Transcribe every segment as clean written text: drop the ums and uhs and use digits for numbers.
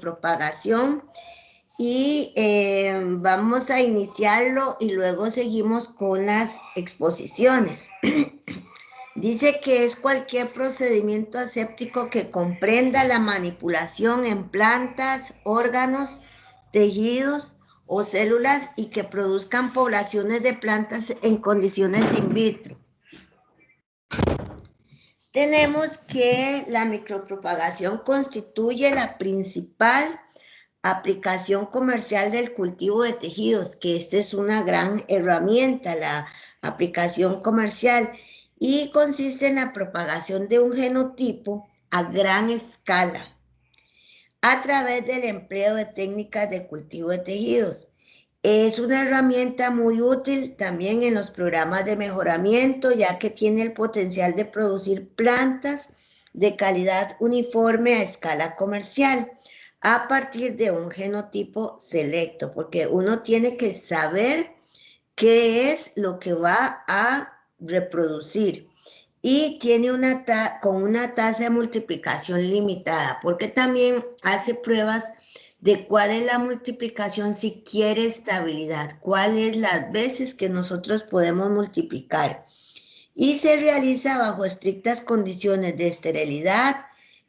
micropropagación y vamos a iniciarlo y luego seguimos con las exposiciones. Dice que es cualquier procedimiento aséptico que comprenda la manipulación en plantas, órganos, tejidos o células y que produzcan poblaciones de plantas en condiciones in vitro. Tenemos que la micropropagación constituye la principal aplicación comercial del cultivo de tejidos, que esta es una gran herramienta, la aplicación comercial, y consiste en la propagación de un genotipo a gran escala a través del empleo de técnicas de cultivo de tejidos. Es una herramienta muy útil también en los programas de mejoramiento, ya que tiene el potencial de producir plantas de calidad uniforme a escala comercial a partir de un genotipo selecto, porque uno tiene que saber qué es lo que va a reproducir y tiene con una tasa de multiplicación limitada, porque también hace pruebas de cuál es la multiplicación si quiere estabilidad, cuáles las veces que nosotros podemos multiplicar. Y se realiza bajo estrictas condiciones de esterilidad,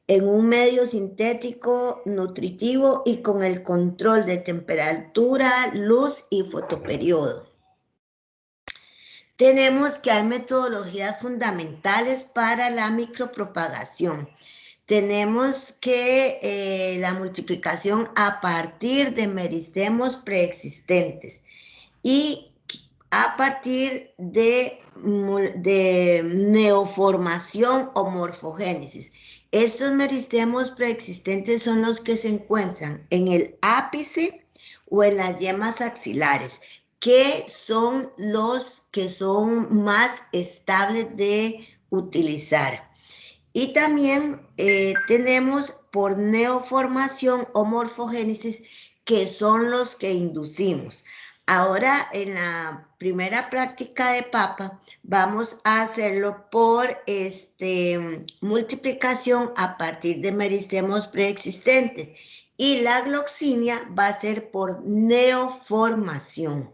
en un medio sintético, nutritivo y con el control de temperatura, luz y fotoperiodo. Tenemos que hay metodologías fundamentales para la micropropagación. Tenemos que la multiplicación a partir de meristemos preexistentes y a partir de neoformación o morfogénesis. Estos meristemos preexistentes son los que se encuentran en el ápice o en las yemas axilares, que son los que son más estables de utilizar. Y también tenemos por neoformación o morfogénesis, que son los que inducimos. Ahora, en la primera práctica de papa, vamos a hacerlo por multiplicación a partir de meristemos preexistentes. Y la gloxinia va a ser por neoformación.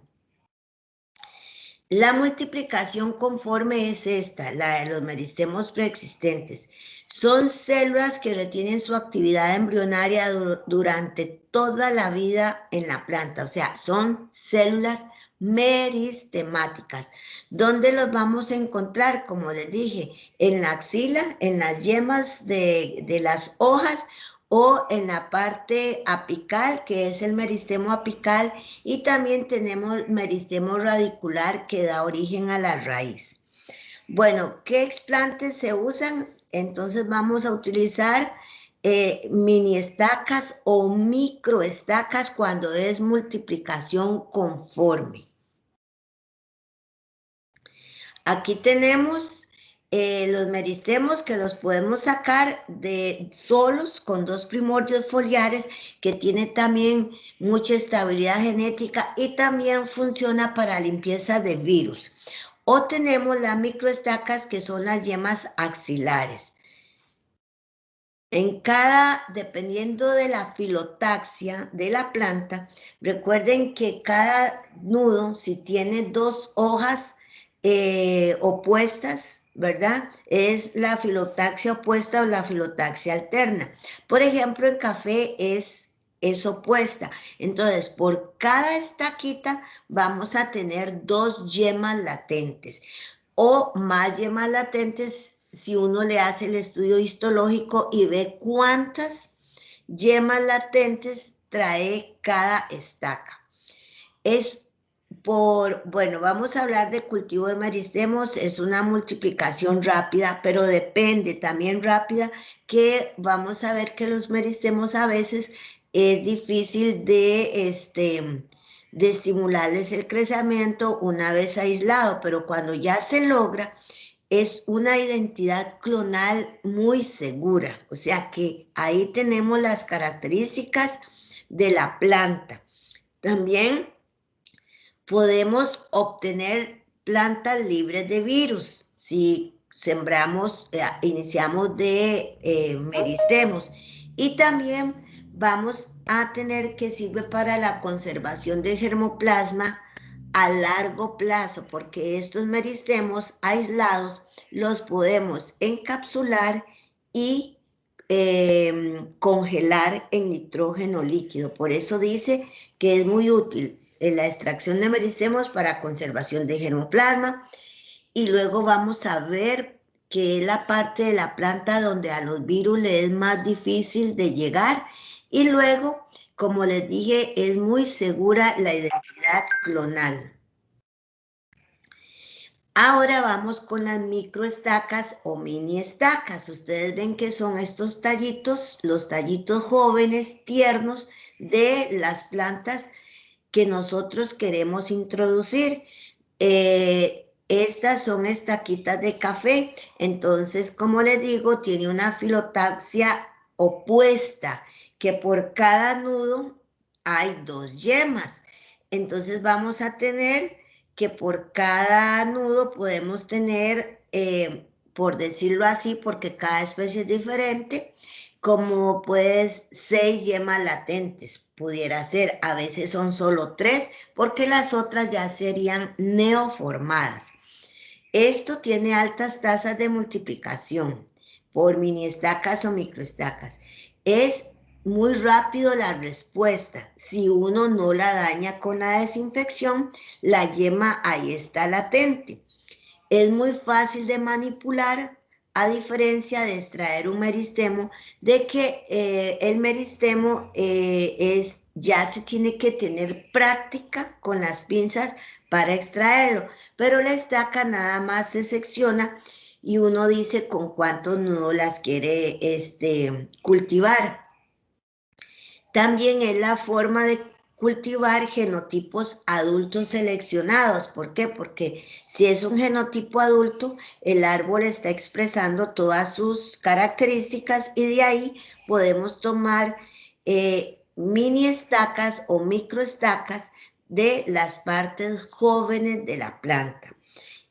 La multiplicación conforme es esta, la de los meristemos preexistentes. Son células que retienen su actividad embrionaria durante toda la vida en la planta, o sea, son células meristemáticas. ¿Dónde los vamos a encontrar? Como les dije, en la axila, en las yemas de las hojas, o en la parte apical, que es el meristemo apical, y también tenemos meristemo radicular, que da origen a la raíz. Bueno, ¿qué explantes se usan? Entonces vamos a utilizar mini estacas o microestacas cuando es multiplicación conforme. Aquí tenemos los meristemos, que los podemos sacar de solos con 2 primordios foliares, que tiene también mucha estabilidad genética y también funciona para limpieza de virus. O tenemos las microestacas, que son las yemas axilares. Dependiendo de la filotaxia de la planta, recuerden que cada nudo, si tiene 2 hojas opuestas, ¿verdad? Es la filotaxia opuesta o la filotaxia alterna. Por ejemplo, en café es opuesta. Entonces, por cada estaquita vamos a tener 2 yemas latentes o más yemas latentes si uno le hace el estudio histológico y ve cuántas yemas latentes trae cada estaca. Bueno, vamos a hablar de cultivo de meristemos, es una multiplicación rápida, pero depende también rápida, que vamos a ver que los meristemos a veces es difícil de estimularles el crecimiento una vez aislado, pero cuando ya se logra, es una identidad clonal muy segura, o sea que ahí tenemos las características de la planta. También podemos obtener plantas libres de virus si iniciamos de meristemos, y también vamos a tener que sirve para la conservación del germoplasma a largo plazo, porque estos meristemos aislados los podemos encapsular y congelar en nitrógeno líquido. Por eso dice que es muy útil en la extracción de meristemos para conservación de germoplasma. Y luego vamos a ver que es la parte de la planta donde a los virus les es más difícil de llegar. Y luego, como les dije, es muy segura la identidad clonal. Ahora vamos con las microestacas o mini estacas. Ustedes ven que son estos tallitos, los tallitos jóvenes, tiernos, de las plantas que nosotros queremos introducir. Estas son estaquitas de café. Entonces, como les digo, tiene una filotaxia opuesta, que por cada nudo hay 2 yemas. Entonces vamos a tener que por cada nudo podemos tener, por decirlo así, porque cada especie es diferente, como pues 6 yemas latentes, pudiera ser. A veces son solo 3, porque las otras ya serían neoformadas. Esto tiene altas tasas de multiplicación por mini estacas o microestacas. Es muy rápido la respuesta. Si uno no la daña con la desinfección, la yema ahí está latente. Es muy fácil de manipular, a diferencia de extraer un meristemo, de que el meristemo ya se tiene que tener práctica con las pinzas para extraerlo, pero la estaca nada más se secciona y uno dice con cuántos nudos las quiere cultivar. También es la forma de cultivar genotipos adultos seleccionados. ¿Por qué? Porque si es un genotipo adulto, el árbol está expresando todas sus características y de ahí podemos tomar mini estacas o microestacas de las partes jóvenes de la planta.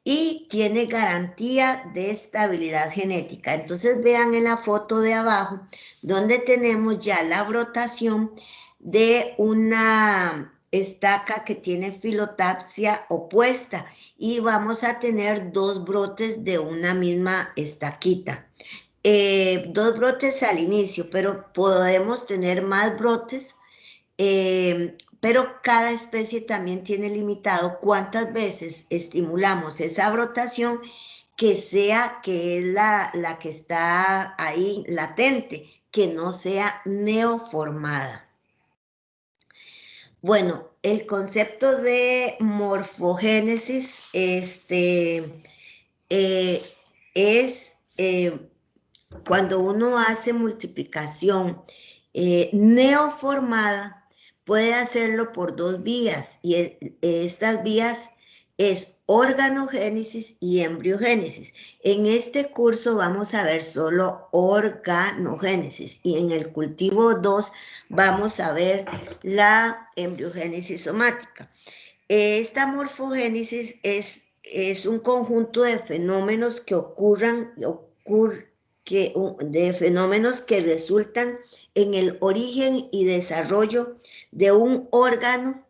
Y tiene garantía de estabilidad genética. Entonces vean en la foto de abajo donde tenemos ya la brotación de una estaca que tiene filotaxia opuesta y vamos a tener 2 brotes de una misma estaquita. 2 brotes al inicio, pero podemos tener más brotes, pero cada especie también tiene limitado cuántas veces estimulamos esa brotación que sea que es la que está ahí latente, que no sea neoformada. Bueno, el concepto de morfogénesis es cuando uno hace multiplicación neoformada, puede hacerlo por 2 vías y estas vías es organogénesis y embriogénesis. En este curso vamos a ver solo organogénesis y en el cultivo 2 vamos a ver la embriogénesis somática. Esta morfogénesis es un conjunto de fenómenos que de fenómenos que resultan en el origen y desarrollo de un órgano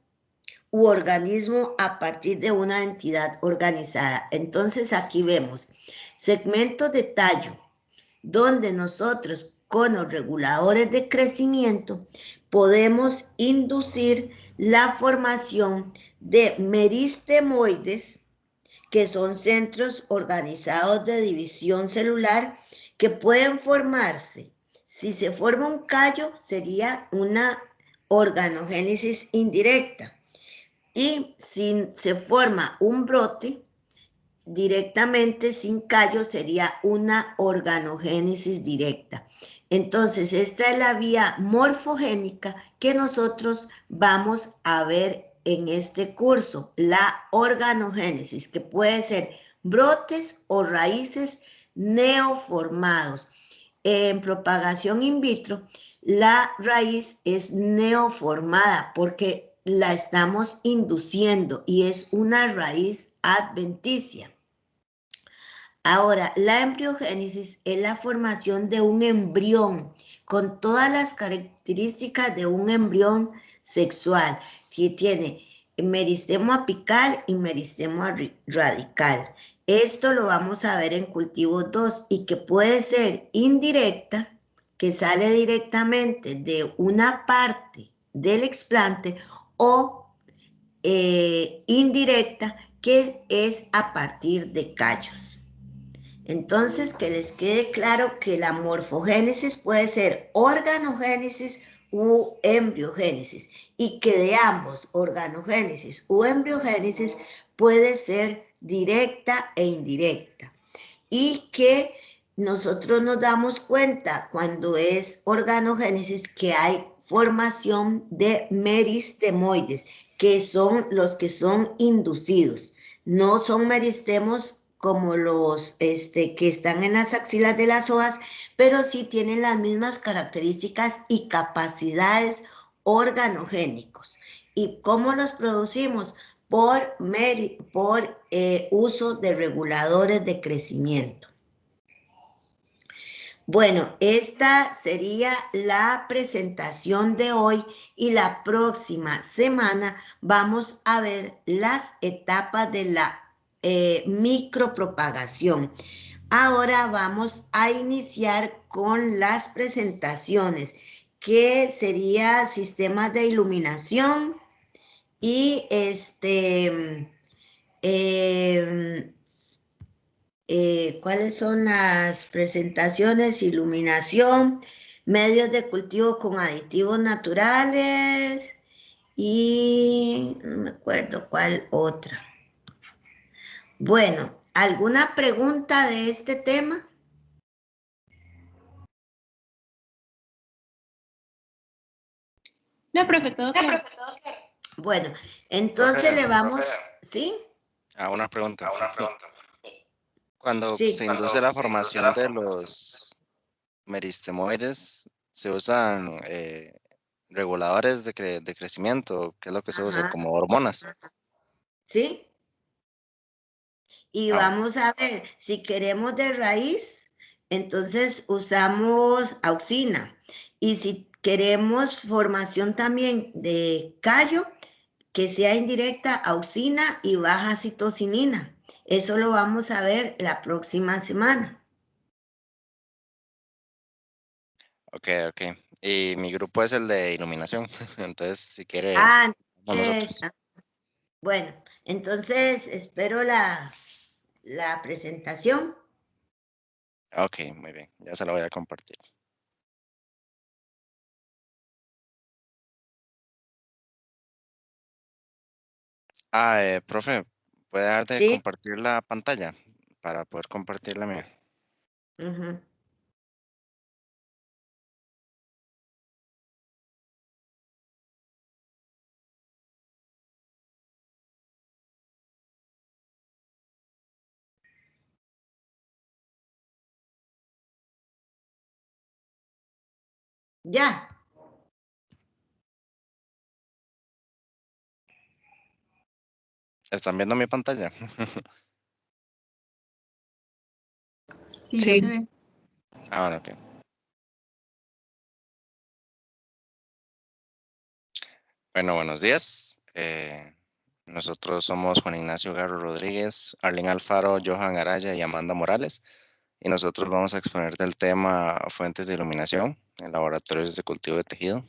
u organismo a partir de una entidad organizada. Entonces aquí vemos segmentos de tallo, donde nosotros con los reguladores de crecimiento podemos inducir la formación de meristemoides, que son centros organizados de división celular que pueden formarse. Si se forma un callo, sería una organogénesis indirecta. Y si se forma un brote, directamente sin callo, sería una organogénesis directa. Entonces, esta es la vía morfogénica que nosotros vamos a ver en este curso, la organogénesis, que puede ser brotes o raíces neoformados. En propagación in vitro, la raíz es neoformada porque la estamos induciendo y es una raíz adventicia. Ahora, la embriogénesis es la formación de un embrión con todas las características de un embrión sexual, que tiene meristemo apical y meristemo radical. Esto lo vamos a ver en cultivo 2 y que puede ser indirecta, que sale directamente de una parte del explante, o indirecta, que es a partir de callos. Entonces, que les quede claro que la morfogénesis puede ser organogénesis u embriogénesis, y que de ambos, organogénesis u embriogénesis, puede ser directa e indirecta. Y que nosotros nos damos cuenta cuando es organogénesis que hay formación de meristemoides, que son los que son inducidos. No son meristemos como los que están en las axilas de las hojas, pero sí tienen las mismas características y capacidades organogénicos. ¿Y cómo los producimos? Por uso de reguladores de crecimiento. Bueno, esta sería la presentación de hoy, y la próxima semana vamos a ver las etapas de la micropropagación. Ahora vamos a iniciar con las presentaciones, que sería sistemas de iluminación y ¿cuáles son las presentaciones? Iluminación, medios de cultivo con aditivos naturales y no me acuerdo cuál otra. Bueno, ¿alguna pregunta de este tema? No, profe, todo claro. Bueno, entonces le vamos, ¿sí? Una pregunta. Cuando Sí. se induce la formación de los meristemoides, ¿se usan reguladores de crecimiento? ¿Qué es lo que se usa? Ajá. Como hormonas. ¿Sí? Y vamos a ver, si queremos de raíz, entonces usamos auxina. Y si queremos formación también de callo, que sea indirecta, auxina y baja citocinina. Eso lo vamos a ver la próxima semana. Ok. Y mi grupo es el de iluminación. Entonces, si quiere, Entonces, bueno, entonces espero la presentación. Ok, muy bien. Ya se lo voy a compartir. Profe, ¿puede dejar de ¿Sí? compartir la pantalla para poder compartir la mía? Uh-huh. Ya. ¿Están viendo mi pantalla? Sí, ya se ve. Bueno, ok. Bueno, buenos días. Nosotros somos Juan Ignacio Garro Rodríguez, Arlene Alfaro, Johan Araya y Amanda Morales. Y nosotros vamos a exponer del tema fuentes de iluminación en laboratorios de cultivo de tejido.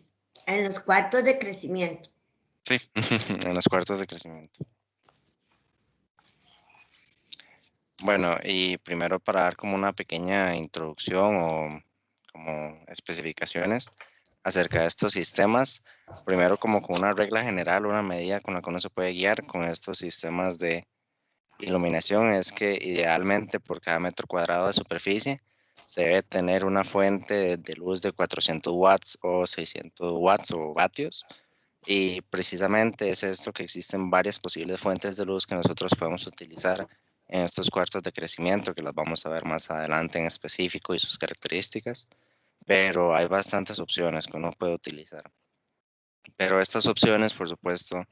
En los cuartos de crecimiento. Sí, en los cuartos de crecimiento. Bueno, y primero para dar como una pequeña introducción o como especificaciones acerca de estos sistemas, primero como con una regla general, una medida con la que uno se puede guiar con estos sistemas de iluminación es que idealmente por cada metro cuadrado de superficie se debe tener una fuente de luz de 400 watts o 600 watts o vatios. Y precisamente es esto, que existen varias posibles fuentes de luz que nosotros podemos utilizar en estos cuartos de crecimiento, que las vamos a ver más adelante en específico y sus características, pero hay bastantes opciones que uno puede utilizar. Pero estas opciones, por supuesto,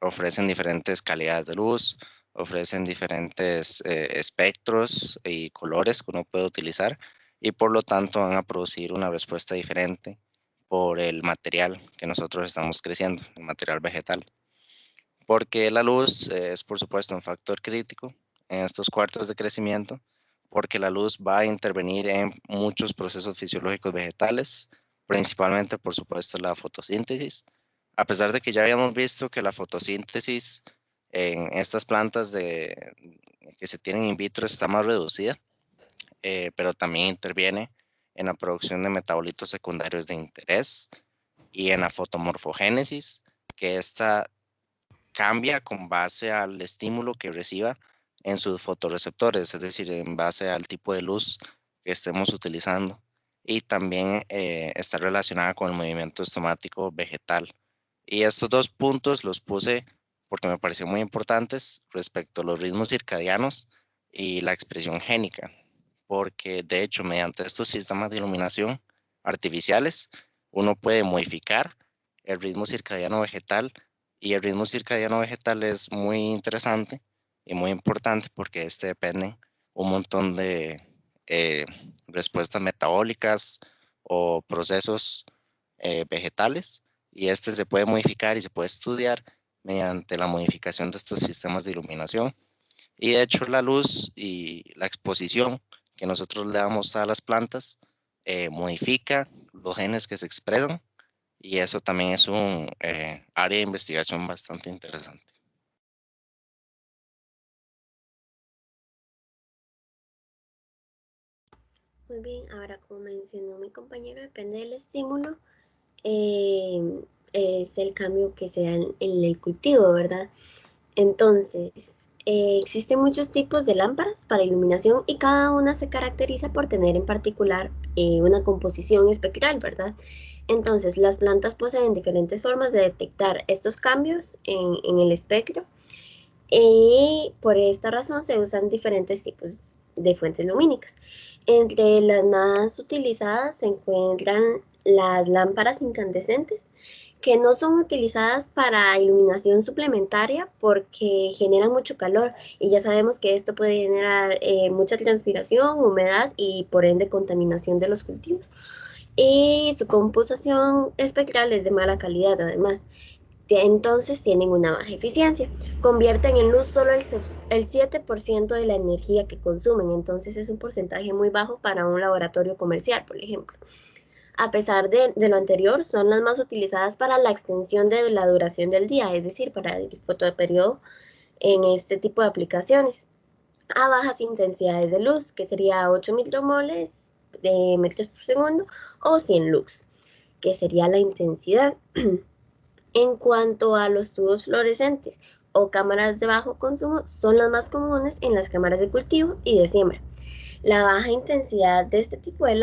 ofrecen diferentes calidades de luz, ofrecen diferentes espectros y colores que uno puede utilizar. y por lo tanto van a producir una respuesta diferente por el material que nosotros estamos creciendo, el material vegetal. Porque la luz es, por supuesto, un factor crítico en estos cuartos de crecimiento, porque la luz va a intervenir en muchos procesos fisiológicos vegetales, principalmente, por supuesto, la fotosíntesis. A pesar de que ya habíamos visto que la fotosíntesis en estas plantas que se tienen in vitro está más reducida, pero también interviene en la producción de metabolitos secundarios de interés y en la fotomorfogénesis, que esta cambia con base al estímulo que reciba en sus fotorreceptores, es decir, en base al tipo de luz que estemos utilizando. Y también está relacionada con el movimiento estomático vegetal. Y estos dos puntos los puse porque me parecieron muy importantes respecto a los ritmos circadianos y la expresión génica, porque de hecho mediante estos sistemas de iluminación artificiales uno puede modificar el ritmo circadiano vegetal, y el ritmo circadiano vegetal es muy interesante y muy importante porque este depende un montón de eh, respuestas metabólicas o procesos vegetales, y este se puede modificar y se puede estudiar mediante la modificación de estos sistemas de iluminación. Y de hecho la luz y la exposición que nosotros le damos a las plantas modifica los genes que se expresan, y eso también es un área de investigación bastante interesante. Muy bien, ahora como mencionó mi compañero, depende del estímulo, eh, es el cambio que se da en el cultivo, ¿verdad? Entonces, existen muchos tipos de lámparas para iluminación y cada una se caracteriza por tener en particular una composición espectral, ¿verdad? Entonces, las plantas poseen diferentes formas de detectar estos cambios en el espectro y por esta razón se usan diferentes tipos de fuentes lumínicas. Entre las más utilizadas se encuentran las lámparas incandescentes, que no son utilizadas para iluminación suplementaria porque generan mucho calor y ya sabemos que esto puede generar mucha transpiración, humedad y por ende contaminación de los cultivos. Y su composición espectral es de mala calidad además. Entonces tienen una baja eficiencia. Convierten en luz solo el 7% de la energía que consumen, entonces es un porcentaje muy bajo para un laboratorio comercial, por ejemplo. A pesar de lo anterior, son las más utilizadas para la extensión de la duración del día, es decir, para el fotoperiodo en este tipo de aplicaciones. A bajas intensidades de luz, que sería 8 micromoles de metros por segundo, o 100 lux, que sería la intensidad. En cuanto a los tubos fluorescentes o cámaras de bajo consumo, son las más comunes en las cámaras de cultivo y de siembra. La baja intensidad de este tipo de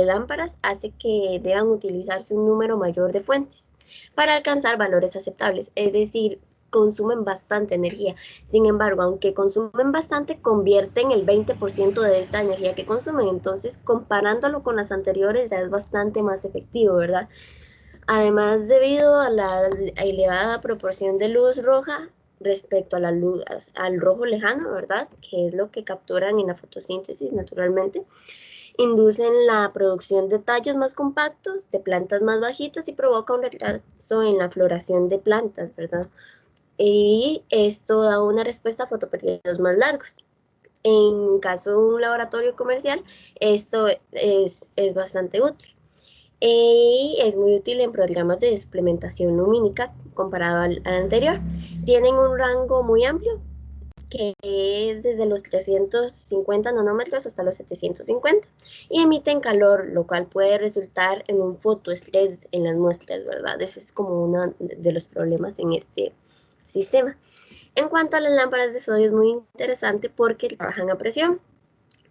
lámparas hace que deban utilizarse un número mayor de fuentes para alcanzar valores aceptables, es decir, consumen bastante energía. Sin embargo, aunque consumen bastante, convierten el 20% de esta energía que consumen. Entonces, comparándolo con las anteriores, ya es bastante más efectivo, ¿verdad? Además, debido a la elevada proporción de luz roja respecto a la luz, al rojo lejano, ¿verdad? Que es lo que capturan en la fotosíntesis naturalmente, inducen la producción de tallos más compactos, de plantas más bajitas y provoca un retraso en la floración de plantas, ¿verdad? Y esto da una respuesta a fotoperiodos más largos. En caso de un laboratorio comercial, esto es bastante útil. Y es muy útil en programas de suplementación lumínica comparado al anterior. Tienen un rango muy amplio que es desde los 350 nanómetros hasta los 750 y emiten calor, lo cual puede resultar en un fotoestrés en las muestras, ¿verdad? Ese es como uno de los problemas en este sistema. En cuanto a las lámparas de sodio, es muy interesante porque trabajan a presión,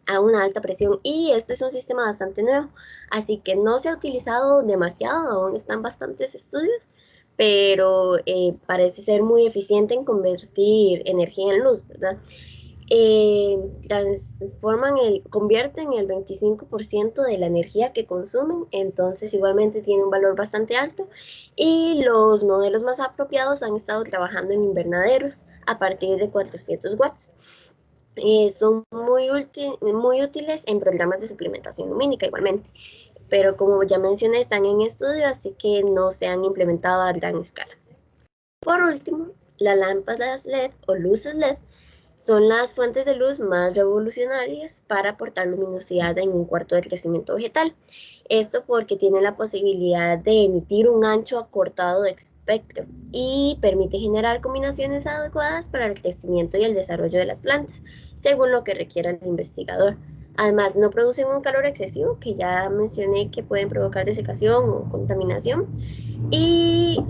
a una alta presión, y este es un sistema bastante nuevo, así que no se ha utilizado demasiado, aún están bastantes estudios, pero parece ser muy eficiente en convertir energía en luz, ¿verdad? Convierten el 25% de la energía que consumen, entonces igualmente tiene un valor bastante alto y los modelos más apropiados han estado trabajando en invernaderos a partir de 400 watts. Son muy útiles en programas de suplementación lumínica igualmente, pero como ya mencioné, están en estudio, así que no se han implementado a gran escala. Por último, las lámparas LED o luces LED son las fuentes de luz más revolucionarias para aportar luminosidad en un cuarto de crecimiento vegetal. Esto porque tiene la posibilidad de emitir un ancho acortado de espectro y permite generar combinaciones adecuadas para el crecimiento y el desarrollo de las plantas, según lo que requiera el investigador. Además, no producen un calor excesivo, que ya mencioné que pueden provocar desecación o contaminación, y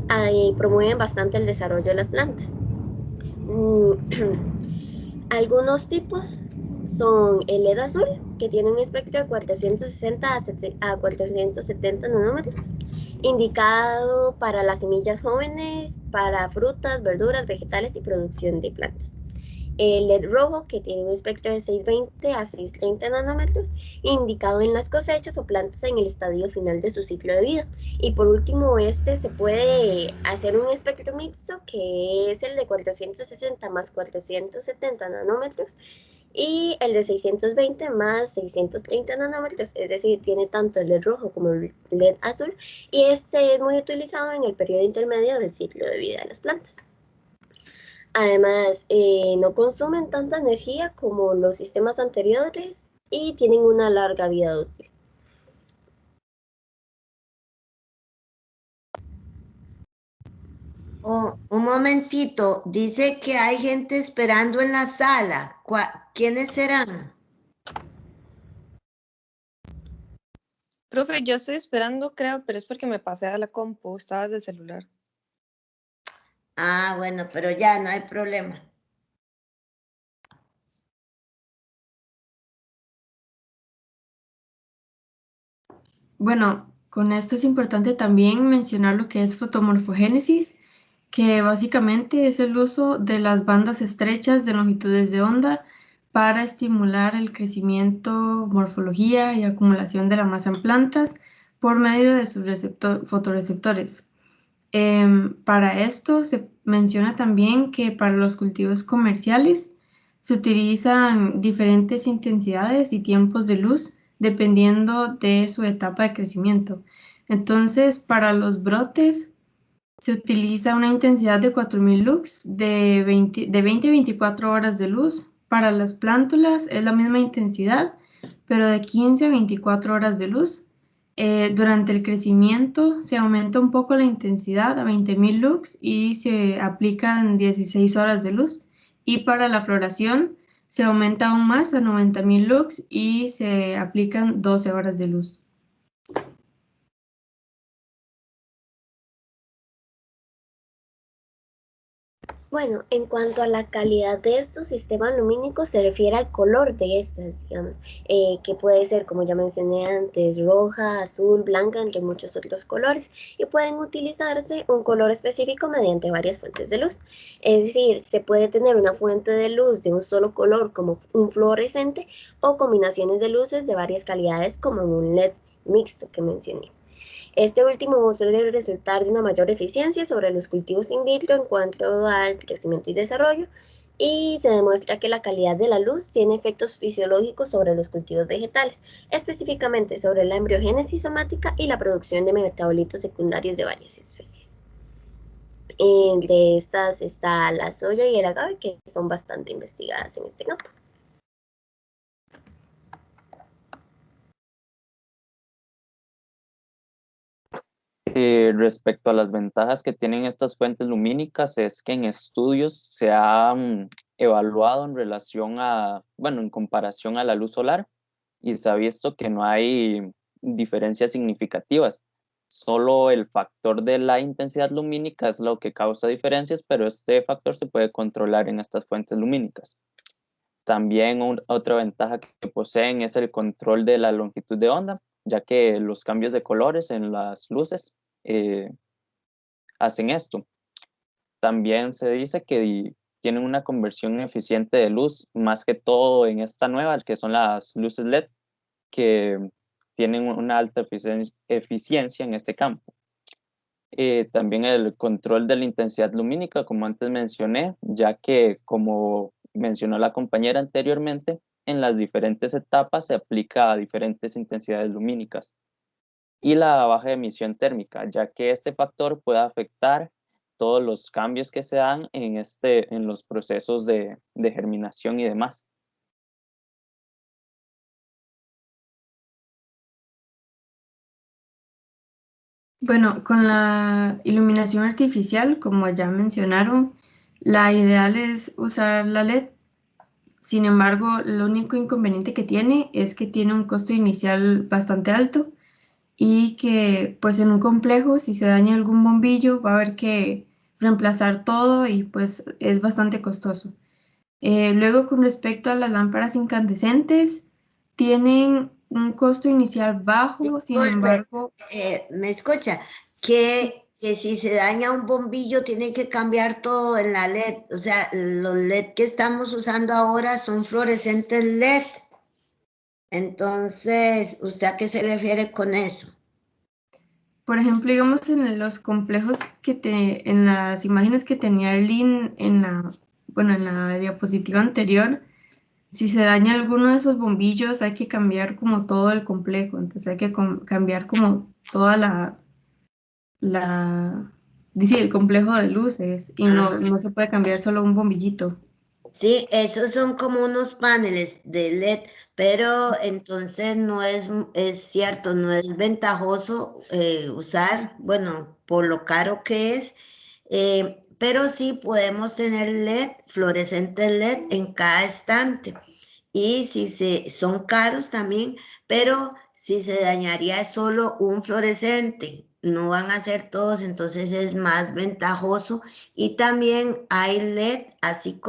promueven bastante el desarrollo de las plantas. Algunos tipos son el LED azul, que tiene un espectro de 460 a 470 nanómetros, indicado para las semillas jóvenes, para frutas, verduras, vegetales y producción de plantas. El LED rojo, que tiene un espectro de 620 a 630 nanómetros, indicado en las cosechas o plantas en el estadio final de su ciclo de vida. Y por último, se puede hacer un espectro mixto, que es el de 460 más 470 nanómetros, y el de 620 más 630 nanómetros, es decir, tiene tanto el LED rojo como el LED azul, y este es muy utilizado en el periodo intermedio del ciclo de vida de las plantas. Además, no consumen tanta energía como los sistemas anteriores y tienen una larga vida útil. Oh, un momentito, dice que hay gente esperando en la sala. ¿Quiénes serán? Profe, yo estoy esperando, creo, pero es porque me pasé a la compu, estaba desde el celular. Ah, bueno, pero ya no hay problema. Bueno, con esto es importante también mencionar lo que es fotomorfogénesis, que básicamente es el uso de las bandas estrechas de longitudes de onda para estimular el crecimiento, morfología y acumulación de la masa en plantas por medio de sus fotorreceptores. Para esto se menciona también que para los cultivos comerciales se utilizan diferentes intensidades y tiempos de luz dependiendo de su etapa de crecimiento. Entonces, para los brotes se utiliza una intensidad de 4000 lux de 20 a 24 horas de luz. Para las plántulas es la misma intensidad, pero de 15 a 24 horas de luz. Durante el crecimiento se aumenta un poco la intensidad a 20.000 lux y se aplican 16 horas de luz. Y para la floración se aumenta aún más a 90.000 lux y se aplican 12 horas de luz. Bueno, en cuanto a la calidad de estos sistemas lumínicos, se refiere al color de estas, digamos, que puede ser, como ya mencioné antes, roja, azul, blanca, entre muchos otros colores, y pueden utilizarse un color específico mediante varias fuentes de luz. Es decir, se puede tener una fuente de luz de un solo color como un fluorescente o combinaciones de luces de varias calidades como un LED mixto que mencioné. Este último suele resultar de una mayor eficiencia sobre los cultivos in vitro en cuanto al crecimiento y desarrollo, y se demuestra que la calidad de la luz tiene efectos fisiológicos sobre los cultivos vegetales, específicamente sobre la embriogénesis somática y la producción de metabolitos secundarios de varias especies. Entre estas está la soya y el agave, que son bastante investigadas en este campo. Respecto a las ventajas que tienen estas fuentes lumínicas, es que en estudios se han evaluado en relación a, bueno, en comparación a la luz solar, y se ha visto que no hay diferencias significativas. Solo el factor de la intensidad lumínica es lo que causa diferencias, pero este factor se puede controlar en estas fuentes lumínicas. También otra ventaja que poseen es el control de la longitud de onda, ya que los cambios de colores en las luces hacen esto. También se dice que tienen una conversión eficiente de luz, más que todo en esta nueva, que son las luces LED, que tienen una alta eficiencia en este campo. También el control de la intensidad lumínica, como antes mencioné, ya que como mencionó la compañera anteriormente, en las diferentes etapas se aplica a diferentes intensidades lumínicas. Y la baja emisión térmica, ya que este factor puede afectar todos los cambios que se dan en los procesos de germinación y demás. Bueno, con la iluminación artificial, como ya mencionaron, la ideal es usar la LED. Sin embargo, lo único inconveniente que tiene es que tiene un costo inicial bastante alto y que pues en un complejo, si se daña algún bombillo, va a haber que reemplazar todo y pues es bastante costoso. Luego, con respecto a las lámparas incandescentes, tienen un costo inicial bajo, sin Disculpe, embargo, me escucha, que si se daña un bombillo tiene que cambiar todo en la LED. O sea, los LED que estamos usando ahora son fluorescentes LED. Entonces, ¿usted a qué se refiere con eso? por ejemplo, digamos en los complejos en las imágenes que tenía Arlene bueno, en la diapositiva anterior, si se daña alguno de esos bombillos, hay que cambiar como todo el complejo, entonces hay que cambiar como toda dice, el complejo de luces y Ajá. no se puede cambiar solo un bombillito. Sí, esos son como unos paneles de LED, pero entonces no es cierto, no es ventajoso usar, bueno, por lo caro que es, pero sí podemos tener LED, fluorescentes LED en cada estante. Y si son caros también, pero si se dañaría solo un fluorescente, no van a ser todos, entonces es más ventajoso. Y también hay LED así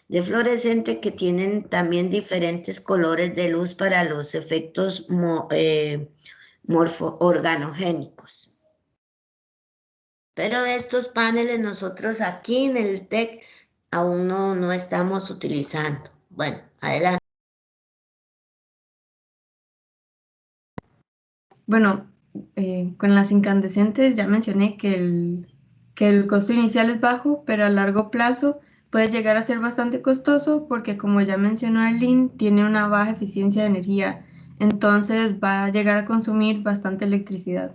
de fluorescente que tienen también diferentes colores de luz para los efectos organogénicos. Pero estos paneles nosotros aquí en el TEC aún no estamos utilizando. Bueno, adelante. Bueno, con las incandescentes ya mencioné que el costo inicial es bajo, pero a largo plazo puede llegar a ser bastante costoso porque, como ya mencionó Arlene, tiene una baja eficiencia de energía, entonces va a llegar a consumir bastante electricidad.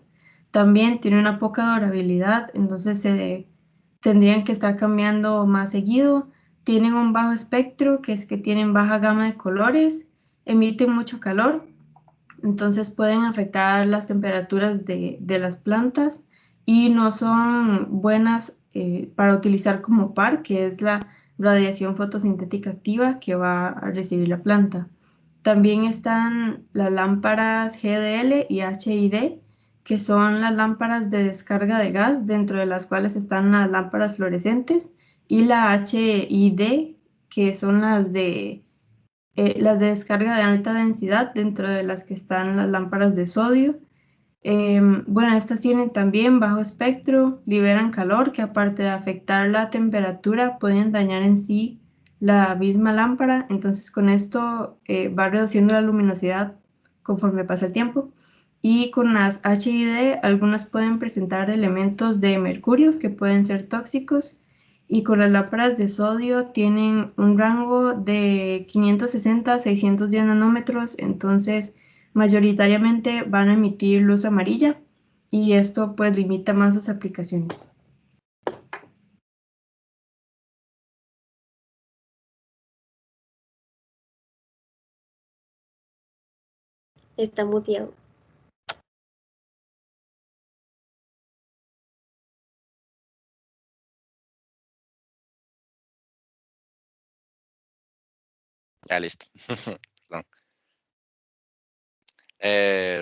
También tiene una poca durabilidad, entonces se tendrían que estar cambiando más seguido. Tienen un bajo espectro, que es que tienen baja gama de colores, emiten mucho calor, entonces pueden afectar las temperaturas de las plantas y no son buenas para utilizar como par, que es la radiación fotosintética activa que va a recibir la planta. También están las lámparas GDL y HID, que son las lámparas de descarga de gas, dentro de las cuales están las lámparas fluorescentes, y la HID, que son las de descarga de alta densidad, dentro de las que están las lámparas de sodio. Bueno, estas tienen también bajo espectro, liberan calor, que aparte de afectar la temperatura, pueden dañar en sí la misma lámpara. Entonces, con esto va reduciendo la luminosidad conforme pasa el tiempo. Y con las HID, algunas pueden presentar elementos de mercurio que pueden ser tóxicos, y con las lámparas de sodio tienen un rango de 560 a 610 nanómetros, entonces mayoritariamente van a emitir luz amarilla y esto pues limita más sus aplicaciones. Está muteado. Ya listo. Perdón.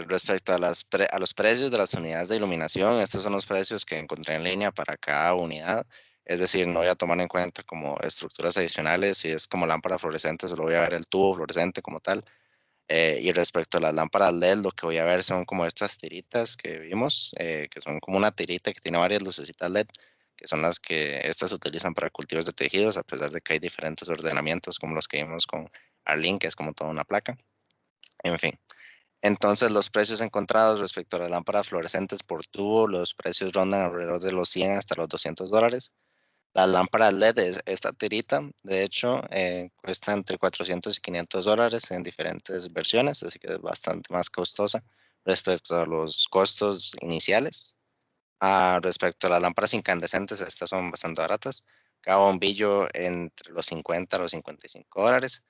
Respecto a a los precios de las unidades de iluminación, estos son los precios que encontré en línea para cada unidad. Es decir, no voy a tomar en cuenta como estructuras adicionales, si es como lámpara fluorescente, solo voy a ver el tubo fluorescente como tal. Y respecto a las lámparas LED, lo que voy a ver son como estas tiritas que vimos, que son como una tirita que tiene varias lucecitas LED, que son las que estas se utilizan para cultivos de tejidos, a pesar de que hay diferentes ordenamientos como los que vimos con Arlene, que es como toda una placa. En fin. Entonces, los precios encontrados respecto a las lámparas fluorescentes por tubo, los precios rondan alrededor de los 100 hasta los $200. Las lámparas LED, esta tirita, de hecho, cuesta entre 400 y $500 en diferentes versiones, así que es bastante más costosa respecto a los costos iniciales. Respecto a las lámparas incandescentes, estas son bastante baratas. Cada bombillo entre los 50 a los $55.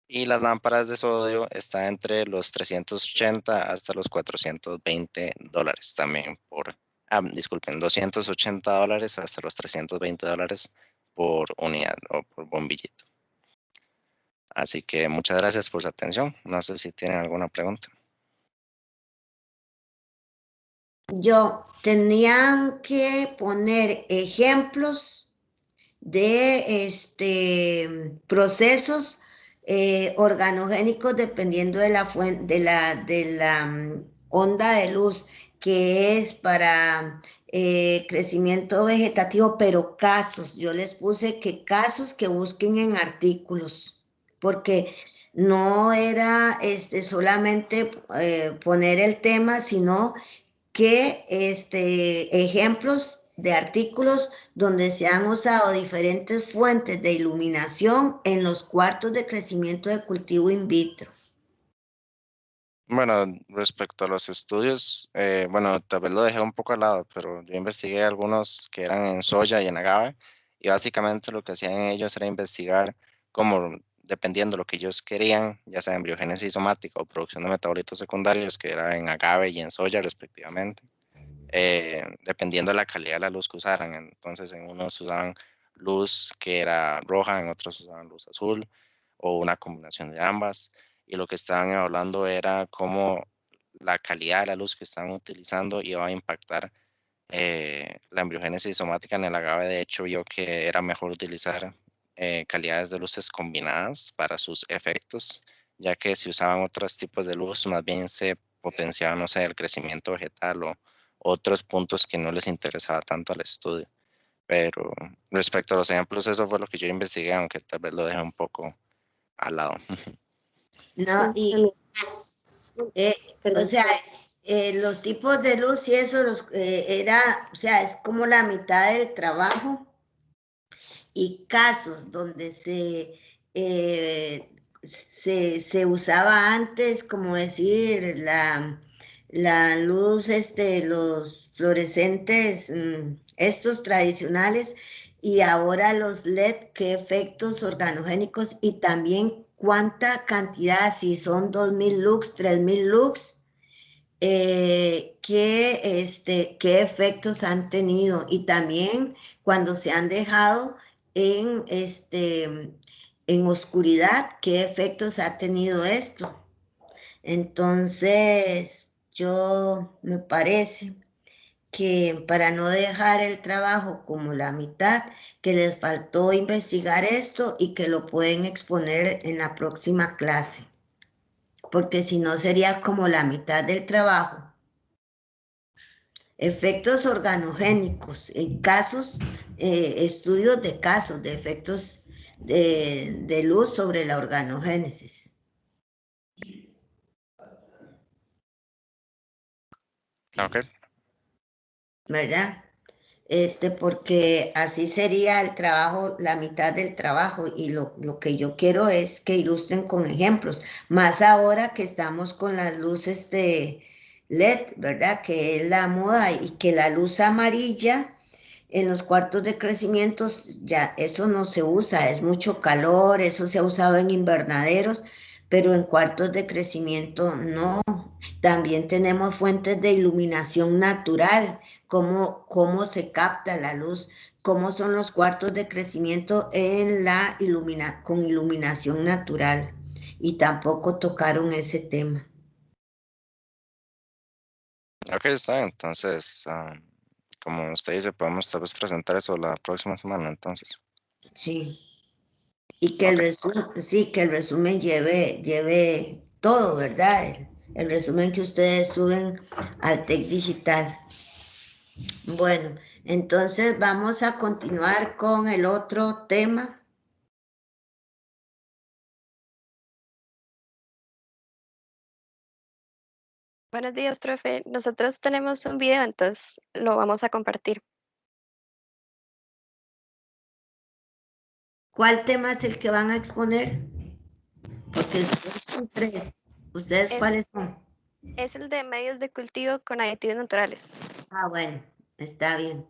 Y las lámparas de sodio están entre los 380 hasta los $420 también disculpen, $280 hasta los $320 por unidad o por bombillito. Así que muchas gracias por su atención. No sé si tienen alguna pregunta. Yo tenían que poner ejemplos de procesos organogénicos dependiendo de la fuente, de la onda de luz que es para crecimiento vegetativo, pero casos. Yo les puse que casos que busquen en artículos, porque no era solamente poner el tema, sino que ejemplos de artículos donde se han usado diferentes fuentes de iluminación en los cuartos de crecimiento de cultivo in vitro. Bueno, respecto a los estudios, bueno, tal vez lo dejé un poco al lado, pero yo investigué algunos que eran en soya y en agave, y básicamente lo que hacían ellos era investigar cómo, dependiendo de lo que ellos querían, ya sea embriogénesis somática o producción de metabolitos secundarios, que era en agave y en soya respectivamente, dependiendo de la calidad de la luz que usaran. Entonces, en unos usaban luz que era roja, en otros usaban luz azul o una combinación de ambas. Y lo que estaban hablando era cómo la calidad de la luz que estaban utilizando iba a impactar la embriogénesis somática en el agave. De hecho, vio que era mejor utilizar calidades de luces combinadas para sus efectos, ya que si usaban otros tipos de luz, más bien se potenciaba, no sé, el crecimiento vegetal o otros puntos que no les interesaba tanto al estudio. Pero respecto a los ejemplos, eso fue lo que yo investigué, aunque tal vez lo dejé un poco al lado. No, y También, o perdón. sea, los tipos de luz y eso era, o sea, es como la mitad del trabajo, y casos donde se usaba antes, como decir, la luz, los fluorescentes, estos tradicionales, y ahora los LED, qué efectos organogénicos y también cuánta cantidad, si son 2000 lux, 3000 lux, qué efectos han tenido, y también cuando se han dejado en, en oscuridad, qué efectos ha tenido esto. Entonces, yo me parece que para no dejar el trabajo como la mitad, que les faltó investigar esto y que lo pueden exponer en la próxima clase, porque si no sería como la mitad del trabajo. Efectos organogénicos, en casos, estudios de casos de efectos de luz sobre la organogénesis, Ok. ¿verdad? Porque así sería el trabajo, la mitad del trabajo, y lo que yo quiero es que ilustren con ejemplos, más ahora que estamos con las luces de LED, ¿verdad? Que es la moda, y que la luz amarilla en los cuartos de crecimiento ya eso no se usa, es mucho calor, eso se ha usado en invernaderos, pero en cuartos de crecimiento no. También tenemos fuentes de iluminación natural, cómo se capta la luz, cómo son los cuartos de crecimiento con iluminación natural. Y tampoco tocaron ese tema. Ok, está bien. Entonces, como usted dice, podemos tal vez presentar eso la próxima semana, entonces. Sí. Y que el Ok. resumen, sí, que el resumen lleve todo, ¿verdad? El resumen que ustedes suben al TEC Digital. Bueno, entonces vamos a continuar con el otro tema. Buenos días, profe. Nosotros tenemos un video, entonces lo vamos a compartir. ¿Cuál tema es el que van a exponer? Porque ustedes son 3. ¿Ustedes cuáles son? Es el de medios de cultivo con aditivos naturales. Ah, bueno, está bien.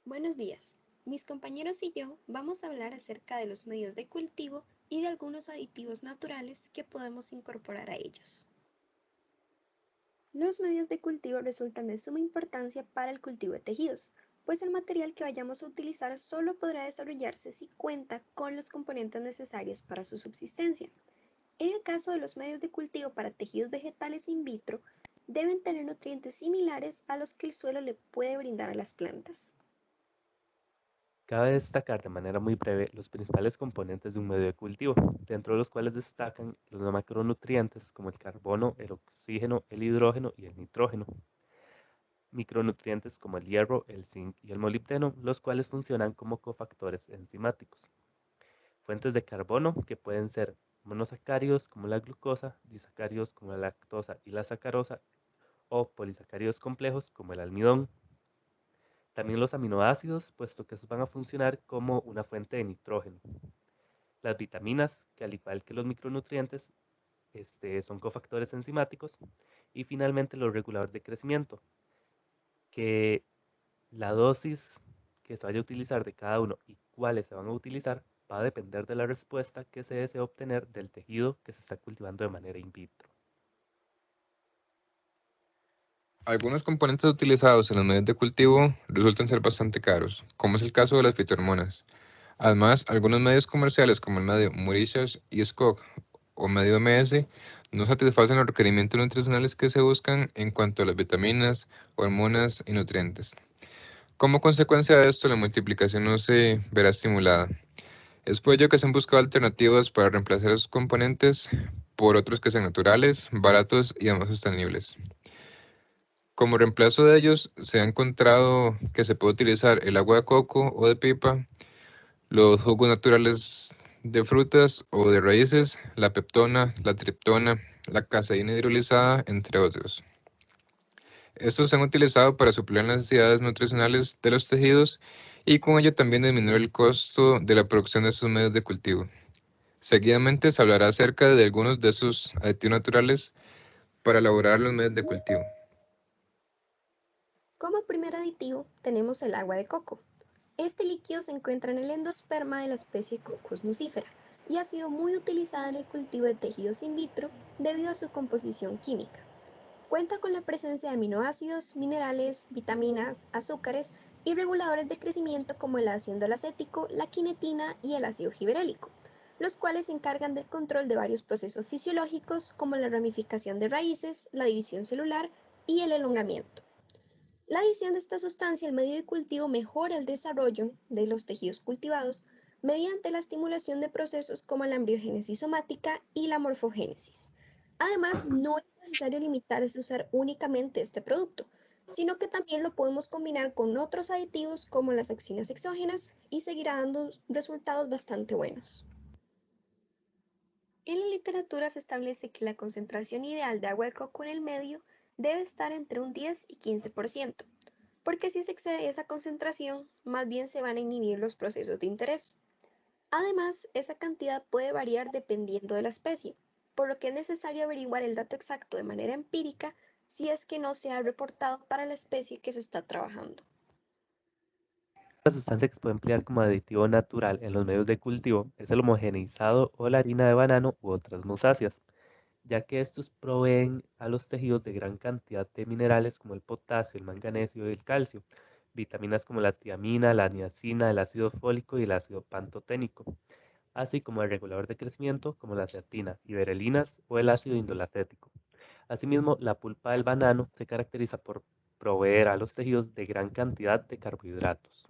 Buenos días. Mis compañeros y yo vamos a hablar acerca de los medios de cultivo y de algunos aditivos naturales que podemos incorporar a ellos. Los medios de cultivo resultan de suma importancia para el cultivo de tejidos, pues el material que vayamos a utilizar solo podrá desarrollarse si cuenta con los componentes necesarios para su subsistencia. En el caso de los medios de cultivo para tejidos vegetales in vitro, deben tener nutrientes similares a los que el suelo le puede brindar a las plantas. Cabe destacar de manera muy breve los principales componentes de un medio de cultivo, dentro de los cuales destacan los macronutrientes como el carbono, el oxígeno, el hidrógeno y el nitrógeno. Micronutrientes como el hierro, el zinc y el molibdeno, los cuales funcionan como cofactores enzimáticos. Fuentes de carbono, que pueden ser monosacáridos como la glucosa, disacáridos como la lactosa y la sacarosa, o polisacáridos complejos como el almidón. También los aminoácidos, puesto que estos van a funcionar como una fuente de nitrógeno. Las vitaminas, que al igual que los micronutrientes, son cofactores enzimáticos. Y finalmente los reguladores de crecimiento, que la dosis que se vaya a utilizar de cada uno y cuáles se van a utilizar va a depender de la respuesta que se desea obtener del tejido que se está cultivando de manera in vitro. Algunos componentes utilizados en los medios de cultivo resultan ser bastante caros, como es el caso de las fitohormonas. Además, algunos medios comerciales como el medio Mauritius y Skog o medio MS no satisfacen los requerimientos nutricionales que se buscan en cuanto a las vitaminas, hormonas y nutrientes. Como consecuencia de esto, la multiplicación no se verá estimulada. Es por ello que se han buscado alternativas para reemplazar esos componentes por otros que sean naturales, baratos y además sostenibles. Como reemplazo de ellos, se ha encontrado que se puede utilizar el agua de coco o de pipa, los jugos naturales de frutas o de raíces, la peptona, la triptona, la caseína hidrolizada, entre otros. Estos se han utilizado para suplir las necesidades nutricionales de los tejidos y con ello también disminuir el costo de la producción de estos medios de cultivo. Seguidamente se hablará acerca de algunos de esos aditivos naturales para elaborar los medios de cultivo. Como primer aditivo tenemos el agua de coco. Este líquido se encuentra en el endosperma de la especie Coccus nucifera y ha sido muy utilizada en el cultivo de tejidos in vitro debido a su composición química. Cuenta con la presencia de aminoácidos, minerales, vitaminas, azúcares y reguladores de crecimiento como el ácido endolacético, la quinetina y el ácido gibberélico, los cuales se encargan del control de varios procesos fisiológicos como la ramificación de raíces, la división celular y el elongamiento. La adición de esta sustancia al medio de cultivo mejora el desarrollo de los tejidos cultivados mediante la estimulación de procesos como la embriogénesis somática y la morfogénesis. Además, no es necesario limitarse a usar únicamente este producto, sino que también lo podemos combinar con otros aditivos como las auxinas exógenas y seguirá dando resultados bastante buenos. En la literatura se establece que la concentración ideal de agua de coco en el medio debe estar entre un 10 y 15%, porque si se excede esa concentración, más bien se van a inhibir los procesos de interés. Además, esa cantidad puede variar dependiendo de la especie, por lo que es necesario averiguar el dato exacto de manera empírica si es que no se ha reportado para la especie que se está trabajando. La sustancia que se puede emplear como aditivo natural en los medios de cultivo es el homogeneizado o la harina de banano u otras musáceas, ya que estos proveen a los tejidos de gran cantidad de minerales como el potasio, el manganesio y el calcio, vitaminas como la tiamina, la niacina, el ácido fólico y el ácido pantoténico, así como el regulador de crecimiento como la cetina, iberelinas o el ácido indolacético. Asimismo, la pulpa del banano se caracteriza por proveer a los tejidos de gran cantidad de carbohidratos.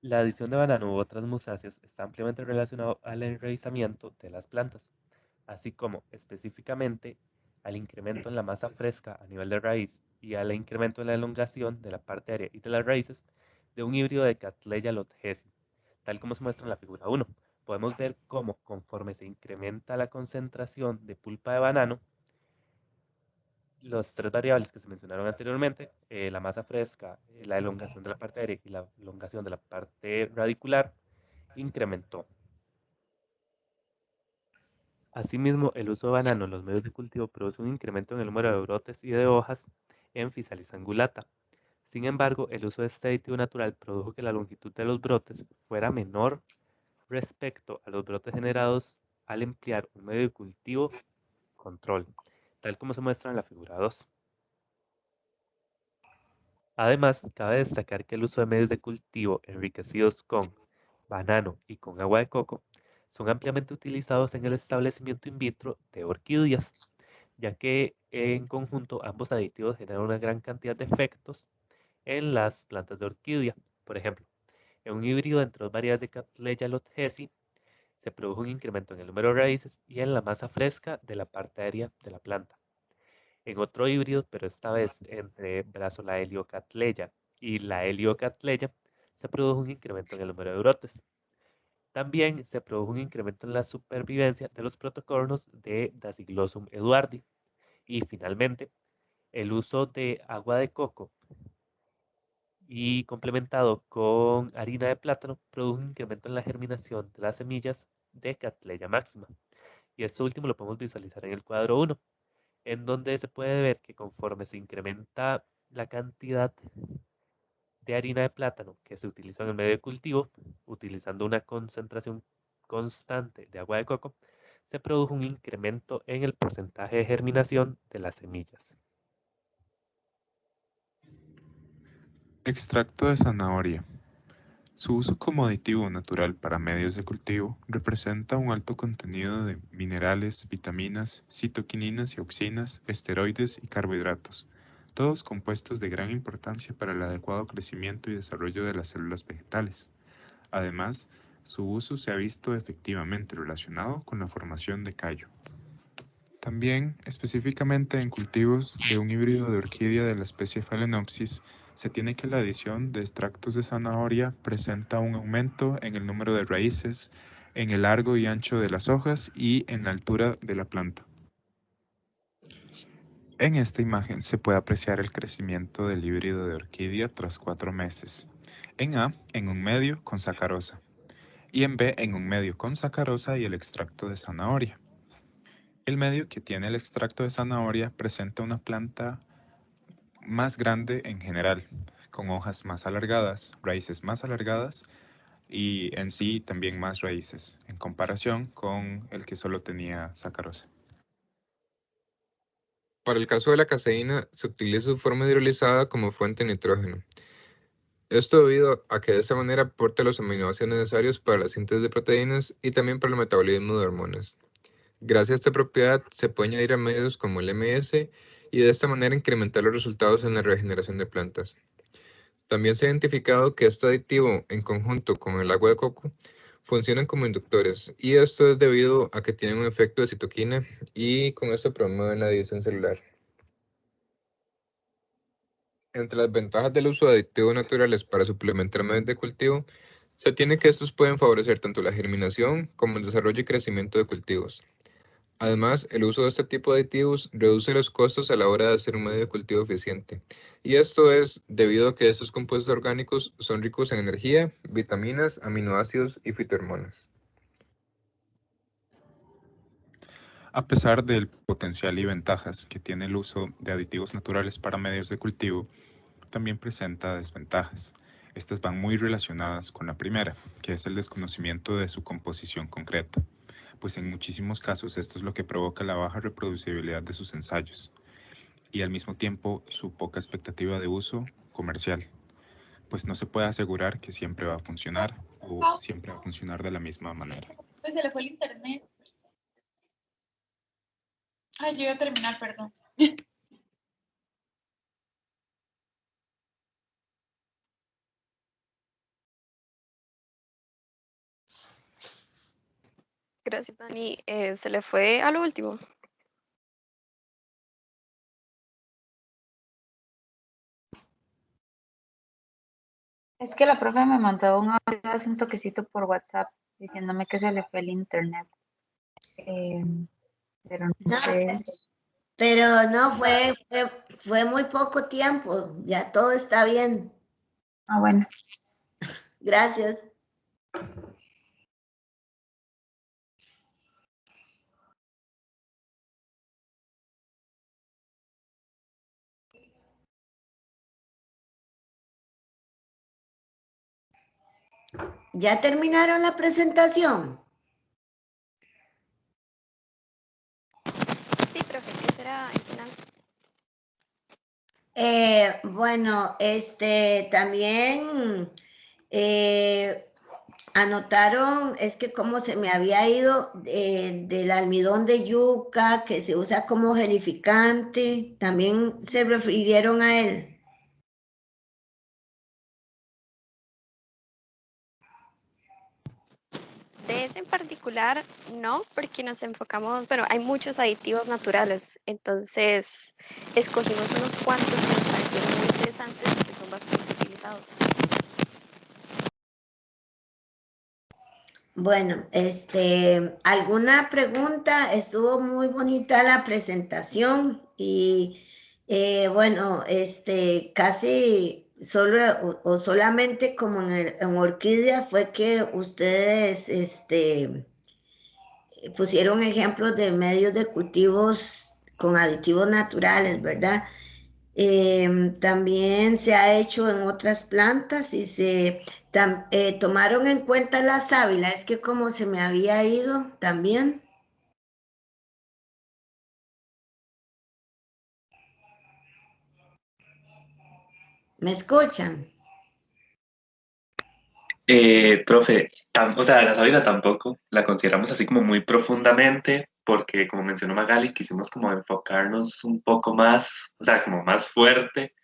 La adición de banano u otras musáceas está ampliamente relacionado al enraizamiento de las plantas, así como específicamente al incremento en la masa fresca a nivel de raíz y al incremento en la elongación de la parte aérea y de las raíces de un híbrido de Cattleya lothesi, tal como se muestra en la figura 1. Podemos ver cómo conforme se incrementa la concentración de pulpa de banano, las tres variables que se mencionaron anteriormente, la masa fresca, la elongación de la parte aérea y la elongación de la parte radicular, incrementó. Asimismo, el uso de banano en los medios de cultivo produce un incremento en el número de brotes y de hojas en Physalis angulata. Sin embargo, el uso de este aditivo natural produjo que la longitud de los brotes fuera menor respecto a los brotes generados al emplear un medio de cultivo control, tal como se muestra en la figura 2. Además, cabe destacar que el uso de medios de cultivo enriquecidos con banano y con agua de coco son ampliamente utilizados en el establecimiento in vitro de orquídeas, ya que en conjunto ambos aditivos generan una gran cantidad de efectos en las plantas de orquídea. Por ejemplo, en un híbrido entre dos variedades de Cattleya lothesi se produjo un incremento en el número de raíces y en la masa fresca de la parte aérea de la planta. En otro híbrido, pero esta vez entre Brasolaelio cattleya y la Cattleya, se produjo un incremento en el número de brotes. También se produjo un incremento en la supervivencia de los protocornos de Dasyglosum eduardi. Y finalmente, el uso de agua de coco y complementado con harina de plátano produjo un incremento en la germinación de las semillas de Cattleya maxima. Y esto último lo podemos visualizar en el cuadro 1, en donde se puede ver que conforme se incrementa la cantidad de harina de plátano que se utiliza en el medio de cultivo, utilizando una concentración constante de agua de coco, se produjo un incremento en el porcentaje de germinación de las semillas. Extracto de zanahoria. Su uso como aditivo natural para medios de cultivo representa un alto contenido de minerales, vitaminas, citoquininas y auxinas, esteroides y carbohidratos, todos compuestos de gran importancia para el adecuado crecimiento y desarrollo de las células vegetales. Además, su uso se ha visto efectivamente relacionado con la formación de callo. También, específicamente en cultivos de un híbrido de orquídea de la especie Phalaenopsis, se tiene que la adición de extractos de zanahoria presenta un aumento en el número de raíces, en el largo y ancho de las hojas y en la altura de la planta. En esta imagen se puede apreciar el crecimiento del híbrido de orquídea tras 4 meses. En A, en un medio con sacarosa, y en B, en un medio con sacarosa y el extracto de zanahoria. El medio que tiene el extracto de zanahoria presenta una planta más grande en general, con hojas más alargadas, raíces más alargadas y en sí también más raíces, en comparación con el que solo tenía sacarosa. Para el caso de la caseína, se utiliza su forma hidrolizada como fuente de nitrógeno. Esto debido a que de esta manera aporta los aminoácidos necesarios para la síntesis de proteínas y también para el metabolismo de hormonas. Gracias a esta propiedad se puede añadir a medios como el MS y de esta manera incrementar los resultados en la regeneración de plantas. También se ha identificado que este aditivo, en conjunto con el agua de coco, funcionan como inductores, y esto es debido a que tienen un efecto de citoquina y con esto promueven la división celular. Entre las ventajas del uso de aditivos naturales para suplementar medios de cultivo, se tiene que estos pueden favorecer tanto la germinación como el desarrollo y crecimiento de cultivos. Además, el uso de este tipo de aditivos reduce los costos a la hora de hacer un medio de cultivo eficiente. Y esto es debido a que estos compuestos orgánicos son ricos en energía, vitaminas, aminoácidos y fitohormonas. A pesar del potencial y ventajas que tiene el uso de aditivos naturales para medios de cultivo, también presenta desventajas. Estas van muy relacionadas con la primera, que es el desconocimiento de su composición concreta, pues en muchísimos casos esto es lo que provoca la baja reproducibilidad de sus ensayos y al mismo tiempo su poca expectativa de uso comercial, pues no se puede asegurar que siempre va a funcionar o siempre va a funcionar de la misma manera. Pues se le fue el internet. Ay, yo iba a terminar, perdón. Gracias, Dani. Se le fue a lo último. Es que la profe me mandó un audio hace un toquecito por WhatsApp diciéndome que se le fue el internet. Pero no No, sé. pero no, fue muy poco tiempo, ya todo está bien. Ah, bueno. Gracias. ¿Ya terminaron la presentación? Sí, profe, ese era el final. Bueno, también anotaron, es que como se me había ido del almidón de yuca que se usa como gelificante, también se refirieron a él. De ese en particular, no, porque nos enfocamos, bueno, hay muchos aditivos naturales, entonces escogimos unos cuantos que nos parecieron muy interesantes y que son bastante utilizados. Bueno, ¿alguna pregunta? Estuvo muy bonita la presentación y bueno, casi solo o solamente como en Orquídea fue que ustedes pusieron ejemplos de medios de cultivos con aditivos naturales, ¿verdad? También se ha hecho en otras plantas y tomaron en cuenta la sábila, es que como se me había ido también. ¿Me escuchan? Profe, o sea, la sábila tampoco la consideramos así como muy profundamente, porque como mencionó Magali, quisimos como enfocarnos un poco más, o sea, como más fuerte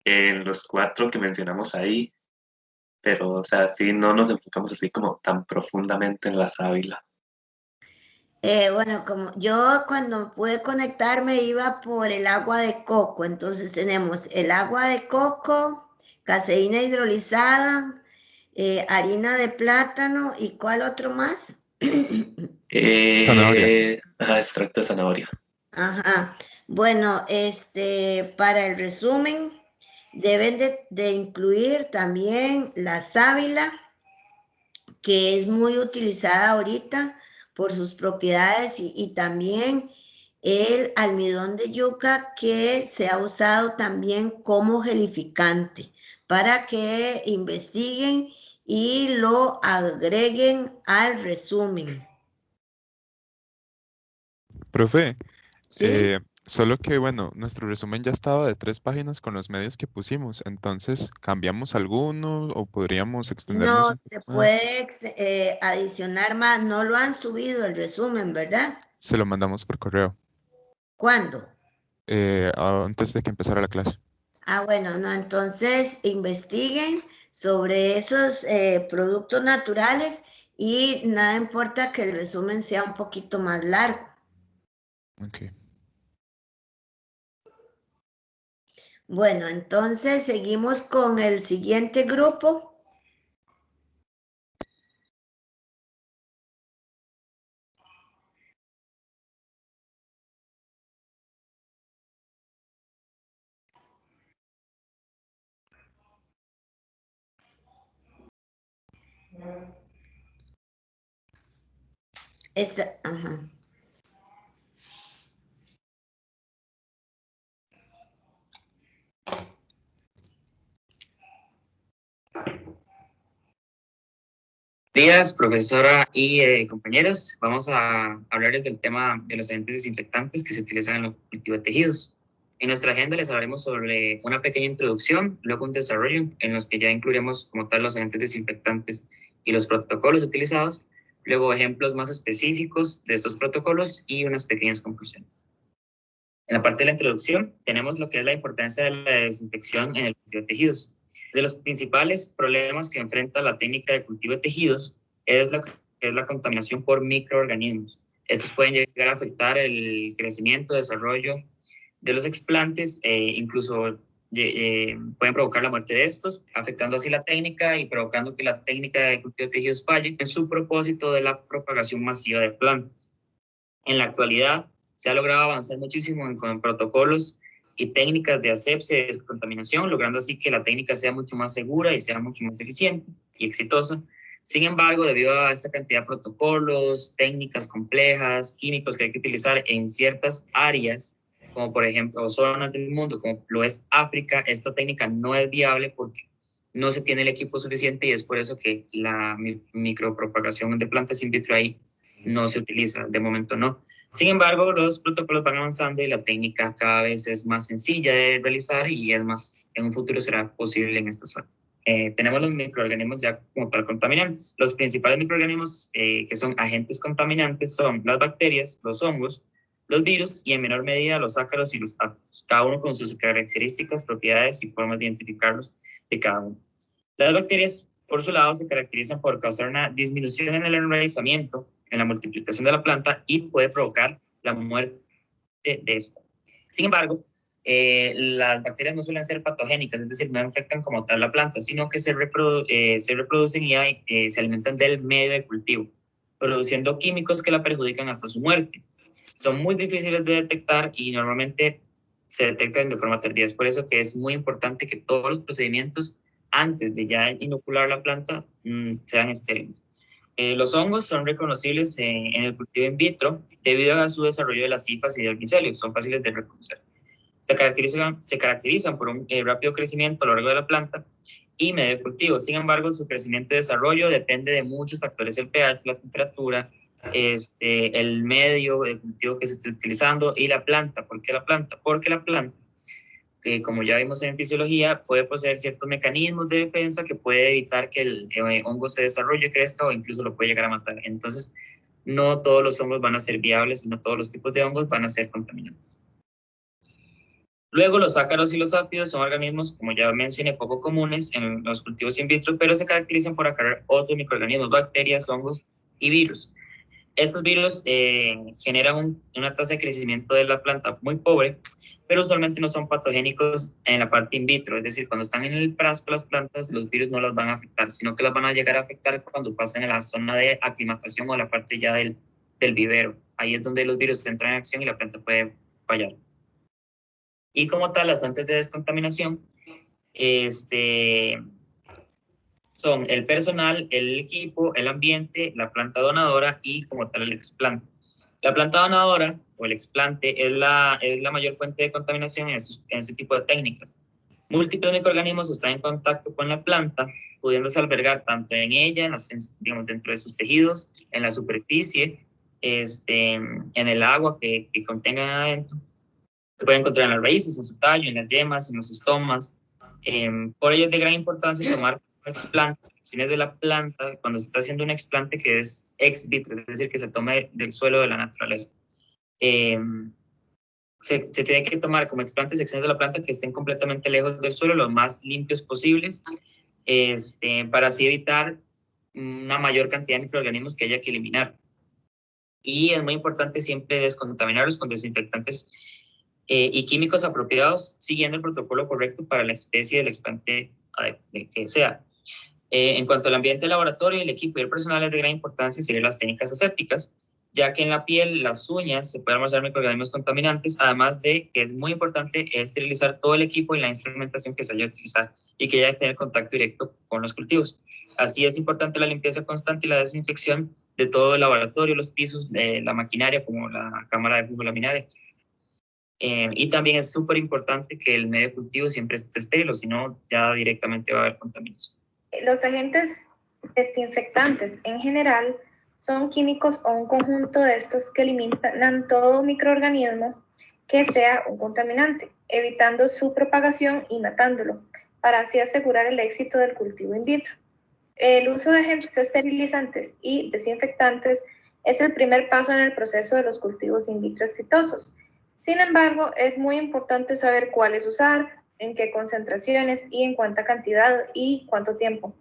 en los 4 que mencionamos ahí, pero, o sea, sí, no nos enfocamos así como tan profundamente en la sábila. Bueno, como yo cuando pude conectarme iba por el agua de coco, entonces tenemos el agua de coco, caseína hidrolizada, harina de plátano y ¿cuál otro más? Zanahoria. Extracto de zanahoria. Ajá. Bueno, para el resumen, deben de incluir también la sábila, que es muy utilizada ahorita por sus propiedades y también el almidón de yuca que se ha usado también como gelificante para que investiguen y lo agreguen al resumen. Profe, ¿Sí? solo que bueno, nuestro resumen ya estaba de 3 páginas con los medios que pusimos, entonces ¿cambiamos alguno o podríamos extendernos No un poco se más? puede adicionar más, no lo han subido el resumen, ¿verdad? Se lo mandamos por correo, ¿Cuándo? antes de que empezara la clase. Ah, bueno, no, entonces investiguen sobre esos productos naturales y nada importa que el resumen sea un poquito más largo. Ok. Bueno, entonces seguimos con el siguiente grupo. Ajá. Días, profesora y compañeros. Vamos a hablarles del tema de los agentes desinfectantes que se utilizan en el cultivo de tejidos. En nuestra agenda les hablaremos sobre una pequeña introducción, luego un desarrollo en los que ya incluiremos como tal los agentes desinfectantes y los protocolos utilizados, luego ejemplos más específicos de estos protocolos y unas pequeñas conclusiones. En la parte de la introducción tenemos lo que es la importancia de la desinfección en el cultivo de tejidos. De los principales problemas que enfrenta la técnica de cultivo de tejidos es la contaminación por microorganismos. Estos pueden llegar a afectar el crecimiento, desarrollo de los explantes, incluso pueden provocar la muerte de estos, afectando así la técnica y provocando que la técnica de cultivo de tejidos falle en su propósito de la propagación masiva de plantas. En la actualidad se ha logrado avanzar muchísimo con protocolos y técnicas de asepsia y descontaminación, logrando así que la técnica sea mucho más segura y sea mucho más eficiente y exitosa. Sin embargo, debido a esta cantidad de protocolos, técnicas complejas, químicos que hay que utilizar en ciertas áreas, como por ejemplo zonas del mundo, como lo es África, esta técnica no es viable porque no se tiene el equipo suficiente y es por eso que la micropropagación de plantas in vitro ahí no se utiliza, de momento no. Sin embargo, los protocolos van avanzando y la técnica cada vez es más sencilla de realizar y es más, en un futuro será posible en esta zona. Tenemos los microorganismos ya como tal contaminantes. Los principales microorganismos que son agentes contaminantes son las bacterias, los hongos, los virus y en menor medida los ácaros y los ácaros, cada uno con sus características, propiedades y formas de identificarlos de cada uno. Las bacterias, por su lado, se caracterizan por causar una disminución en el enraizamiento, en la multiplicación de la planta y puede provocar la muerte de esta. Sin embargo, las bacterias no suelen ser patogénicas, es decir, no infectan como tal la planta, sino que se reproducen y se alimentan del medio de cultivo, produciendo químicos que la perjudican hasta su muerte. Son muy difíciles de detectar y normalmente se detectan de forma tardía. Es por eso que es muy importante que todos los procedimientos antes de ya inocular la planta sean estériles. Los hongos son reconocibles en el cultivo in vitro debido a su desarrollo de las hifas y del micelio, son fáciles de reconocer. Se caracterizan por un rápido crecimiento a lo largo de la planta y medio de cultivo. Sin embargo, su crecimiento y desarrollo depende de muchos factores: el pH, la temperatura, el medio de cultivo que se esté utilizando y la planta. ¿Por qué la planta? Porque la planta, como ya vimos en fisiología, puede poseer ciertos mecanismos de defensa que puede evitar que el hongo se desarrolle, crezca o incluso lo puede llegar a matar. Entonces, no todos los hongos van a ser viables, no todos los tipos de hongos van a ser contaminantes. Luego, los ácaros y los áfidos son organismos, como ya mencioné, poco comunes en los cultivos in vitro, pero se caracterizan por acarrear otros microorganismos, bacterias, hongos y virus. Estos virus generan una tasa de crecimiento de la planta muy pobre, pero usualmente no son patogénicos en la parte in vitro, es decir, cuando están en el frasco las plantas, los virus no las van a afectar, sino que las van a llegar a afectar cuando pasan a la zona de aclimatación o la parte ya del vivero. Ahí es donde los virus entran en acción y la planta puede fallar. Y como tal, las fuentes de descontaminación son el personal, el equipo, el ambiente, la planta donadora y como tal el explante. La planta donadora o el explante es la mayor fuente de contaminación en ese tipo de técnicas. Múltiples microorganismos están en contacto con la planta, pudiéndose albergar tanto en ella, digamos, dentro de sus tejidos, en la superficie, en el agua que contengan adentro. Se puede encontrar en las raíces, en su tallo, en las yemas, en los estomas. Por ello es de gran importancia tomar explantes, secciones de la planta, cuando se está haciendo un explante que es ex vitro, es decir, que se tome del suelo de la naturaleza. Se tiene que tomar como explante secciones de la planta que estén completamente lejos del suelo, los más limpios posibles, para así evitar una mayor cantidad de microorganismos que haya que eliminar. Y es muy importante siempre descontaminarlos con desinfectantes y químicos apropiados, siguiendo el protocolo correcto para la especie del explante que sea. En cuanto al ambiente del laboratorio, el equipo y el personal es de gran importancia seguir las técnicas asépticas, ya que en la piel, las uñas, se pueden almacenar microorganismos contaminantes, además de que es muy importante esterilizar todo el equipo y la instrumentación que se haya a utilizar y que haya que tener contacto directo con los cultivos. Así es importante la limpieza constante y la desinfección de todo el laboratorio, los pisos, la maquinaria como la cámara de flujo laminaria. Y también es súper importante que el medio de cultivo siempre esté estéril, o si no, ya directamente va a haber contaminación. Los agentes desinfectantes en general son químicos o un conjunto de estos que eliminan todo microorganismo que sea un contaminante, evitando su propagación y matándolo, para así asegurar el éxito del cultivo in vitro. El uso de agentes esterilizantes y desinfectantes es el primer paso en el proceso de los cultivos in vitro exitosos, Sin embargo, es muy importante saber cuáles usar, en qué concentraciones y en cuánta cantidad y cuánto tiempo,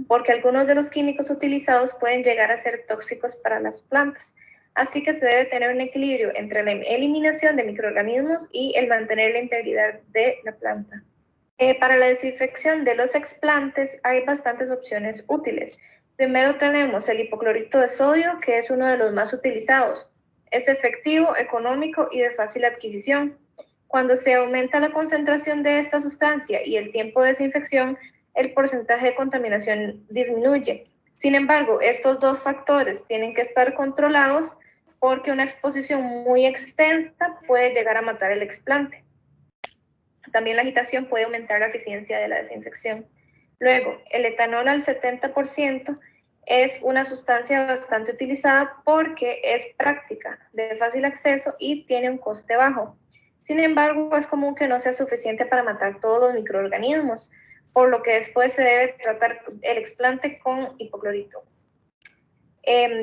porque algunos de los químicos utilizados pueden llegar a ser tóxicos para las plantas. Así que se debe tener un equilibrio entre la eliminación de microorganismos y el mantener la integridad de la planta. Para la desinfección de los explantes hay bastantes opciones útiles. Primero tenemos el hipoclorito de sodio, que es uno de los más utilizados. Es efectivo, económico y de fácil adquisición. Cuando se aumenta la concentración de esta sustancia y el tiempo de desinfección, el porcentaje de contaminación disminuye. Sin embargo, estos dos factores tienen que estar controlados porque una exposición muy extensa puede llegar a matar el explante. También la agitación puede aumentar la eficiencia de la desinfección. Luego, el etanol al 70% es una sustancia bastante utilizada porque es práctica, de fácil acceso y tiene un coste bajo. Sin embargo, es común que no sea suficiente para matar todos los microorganismos, por lo que después se debe tratar el explante con hipoclorito.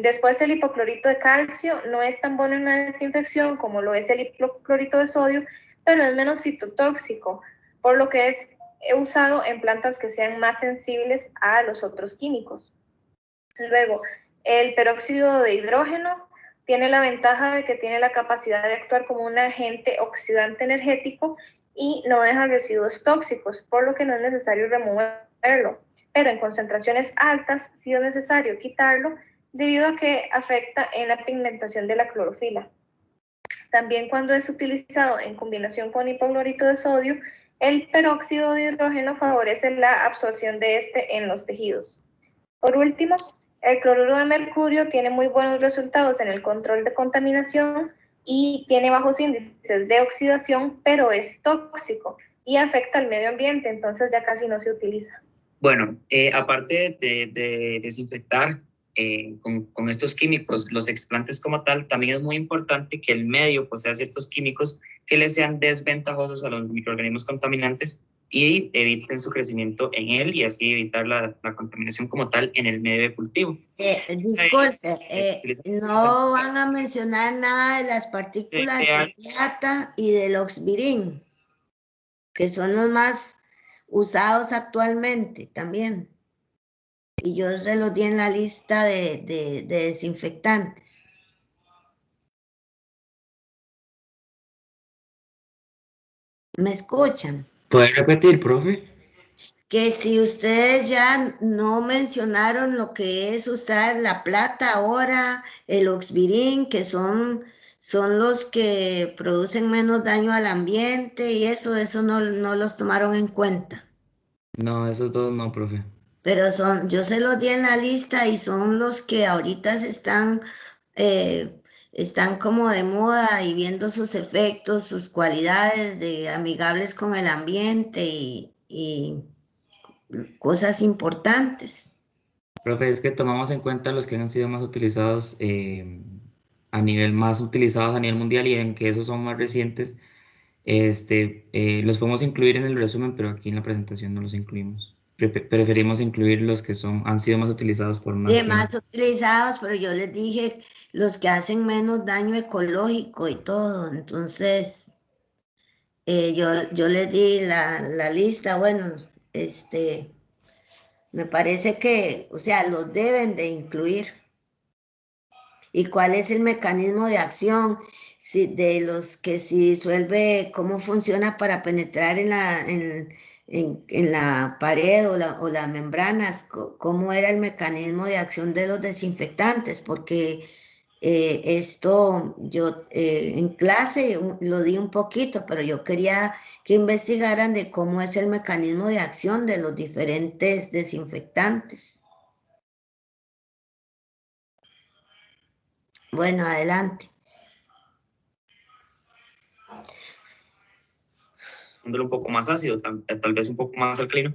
Después el hipoclorito de calcio no es tan bueno en la desinfección como lo es el hipoclorito de sodio, pero es menos fitotóxico, por lo que es usado en plantas que sean más sensibles a los otros químicos. Luego, el peróxido de hidrógeno tiene la ventaja de que tiene la capacidad de actuar como un agente oxidante energético y no deja residuos tóxicos, por lo que no es necesario removerlo. Pero en concentraciones altas sí es necesario quitarlo debido a que afecta en la pigmentación de la clorofila. También cuando es utilizado en combinación con hipoclorito de sodio, el peróxido de hidrógeno favorece la absorción de este en los tejidos. Por último, el cloruro de mercurio tiene muy buenos resultados en el control de contaminación y tiene bajos índices de oxidación, pero es tóxico y afecta al medio ambiente, entonces ya casi no se utiliza. Bueno, aparte de desinfectar con estos químicos los explantes como tal, también es muy importante que el medio posea ciertos químicos que les sean desventajosos a los microorganismos contaminantes y eviten su crecimiento en él y así evitar la contaminación como tal en el medio de cultivo. Disculpe, no van a mencionar nada de las partículas de plata y del oxvirín, que son los más usados actualmente también. Y yo se los di en la lista de desinfectantes. ¿Me escuchan? ¿Puede repetir, profe? Que si ustedes ya no mencionaron lo que es usar la plata ahora, el oxvirín, que son los que producen menos daño al ambiente y eso no los tomaron en cuenta. No, esos dos no, profe. Pero yo se los di en la lista y son los que ahorita están como de moda y viendo sus efectos, sus cualidades de amigables con el ambiente y cosas importantes. Profe, es que tomamos en cuenta los que han sido más utilizados a nivel mundial y en que esos son más recientes. Los podemos incluir en el resumen, pero aquí en la presentación no los incluimos. Preferimos incluir los que han sido más utilizados por más tiempo. Más utilizados, pero yo les dije los que hacen menos daño ecológico y todo. Entonces, yo les di la lista. Bueno, me parece que, o sea, los deben de incluir. ¿Y cuál es el mecanismo de acción? De los que se disuelve, cómo funciona para penetrar en la pared o las membranas, cómo era el mecanismo de acción de los desinfectantes, porque esto yo en clase lo di un poquito, pero yo quería que investigaran de cómo es el mecanismo de acción de los diferentes desinfectantes. Bueno, adelante. Un poco más ácido, tal vez un poco más alcalino,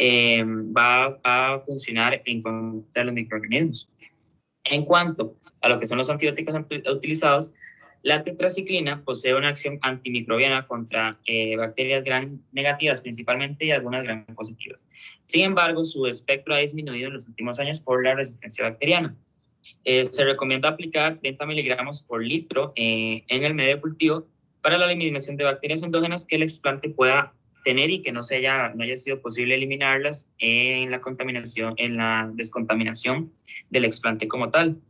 va a funcionar en contra de los microorganismos. En cuanto a lo que son los antibióticos utilizados, la tetraciclina posee una acción antimicrobiana contra bacterias gram negativas principalmente y algunas gram positivas. Sin embargo, su espectro ha disminuido en los últimos años por la resistencia bacteriana. Se recomienda aplicar 30 miligramos por litro en el medio de cultivo para la eliminación de bacterias endógenas que el explante pueda tener y que no haya sido posible eliminarlas en la contaminación, en la descontaminación del explante como tal.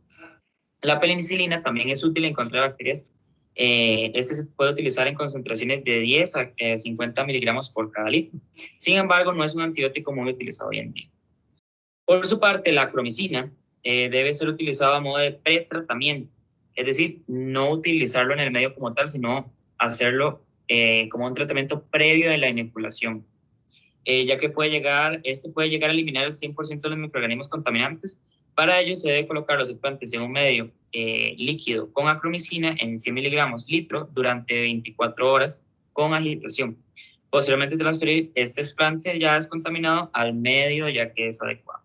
La penicilina también es útil en contra de bacterias. Este se puede utilizar en concentraciones de 10 a 50 miligramos por cada litro. Sin embargo, no es un antibiótico muy utilizado hoy en día. Por su parte, la acromicina debe ser utilizada a modo de pretratamiento, es decir, no utilizarlo en el medio como tal, sino hacerlo como un tratamiento previo de la inoculación, ya que puede llegar a eliminar el 100% de los microorganismos contaminantes. Para ello se debe colocar los explantes en un medio líquido con acromicina en 100 miligramos litro durante 24 horas con agitación. Posteriormente transferir este explante ya descontaminado al medio ya que es adecuado.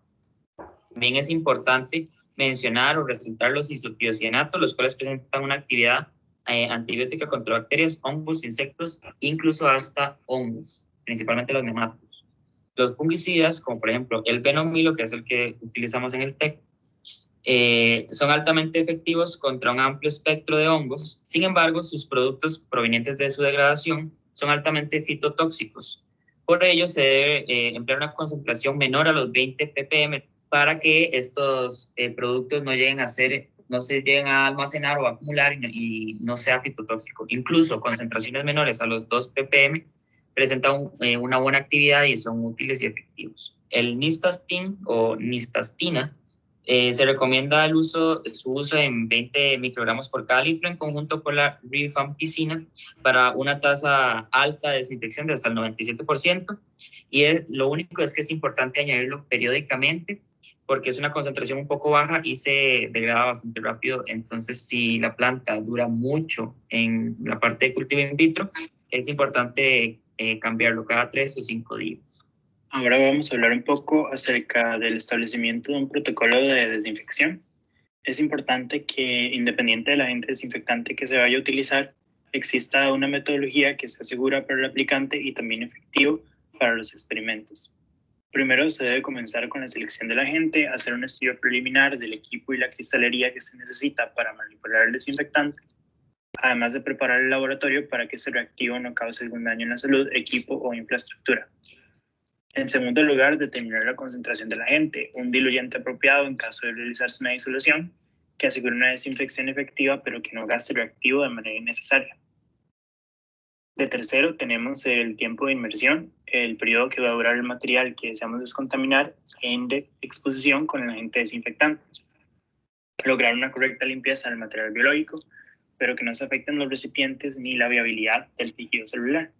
También es importante mencionar o resaltar los isotiocianatos, los cuales presentan una actividad antibiótica contra bacterias, hongos, insectos, incluso hasta hongos, principalmente los nemátodos. Los fungicidas, como por ejemplo el benomilo, que es el que utilizamos en el TEC, son altamente efectivos contra un amplio espectro de hongos. Sin embargo, sus productos provenientes de su degradación son altamente fitotóxicos. Por ello, se debe emplear una concentración menor a los 20 ppm para que estos productos no se lleguen a almacenar o acumular y no sea fitotóxico. Incluso concentraciones menores a los 2 ppm presentan una buena actividad y son útiles y efectivos. El Nystatin o Nystatina se recomienda su uso en 20 microgramos por cada litro en conjunto con la rifampicina para una tasa alta de desinfección de hasta el 97%. Y lo único es que es importante añadirlo periódicamente porque es una concentración un poco baja y se degrada bastante rápido. Entonces, si la planta dura mucho en la parte de cultivo in vitro, es importante cambiarlo cada 3 o 5 días. Ahora vamos a hablar un poco acerca del establecimiento de un protocolo de desinfección. Es importante que, independiente del agente desinfectante que se vaya a utilizar, exista una metodología que sea segura para el aplicante y también efectivo para los experimentos. Primero se debe comenzar con la selección del agente, hacer un estudio preliminar del equipo y la cristalería que se necesita para manipular el desinfectante, además de preparar el laboratorio para que ese reactivo no cause algún daño en la salud, equipo o infraestructura. En segundo lugar, determinar la concentración del agente, un diluyente apropiado en caso de realizarse una disolución, que asegure una desinfección efectiva pero que no gaste reactivo de manera innecesaria. De tercero, tenemos el tiempo de inmersión, el periodo que va a durar el material que deseamos descontaminar en exposición con el agente desinfectante. Lograr una correcta limpieza del material biológico, pero que no se afecten los recipientes ni la viabilidad del tejido celular.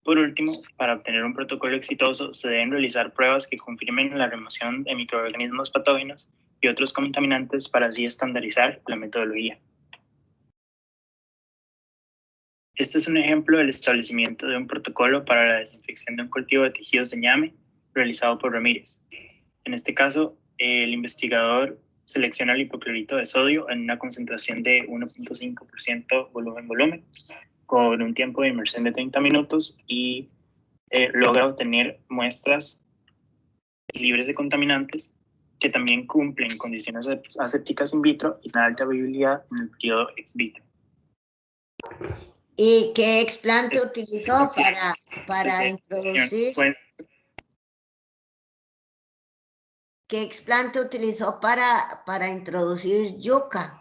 Por último, para obtener un protocolo exitoso, se deben realizar pruebas que confirmen la remoción de microorganismos patógenos y otros contaminantes para así estandarizar la metodología. Este es un ejemplo del establecimiento de un protocolo para la desinfección de un cultivo de tejidos de ñame realizado por Ramírez. En este caso, el investigador selecciona el hipoclorito de sodio en una concentración de 1.5% volumen-volumen con un tiempo de inmersión de 30 minutos y logra obtener muestras libres de contaminantes que también cumplen condiciones asépticas in vitro y una alta viabilidad en el periodo ex vitro. ¿Y qué explante utilizó para introducir? ¿Qué explante utilizó para introducir yuca?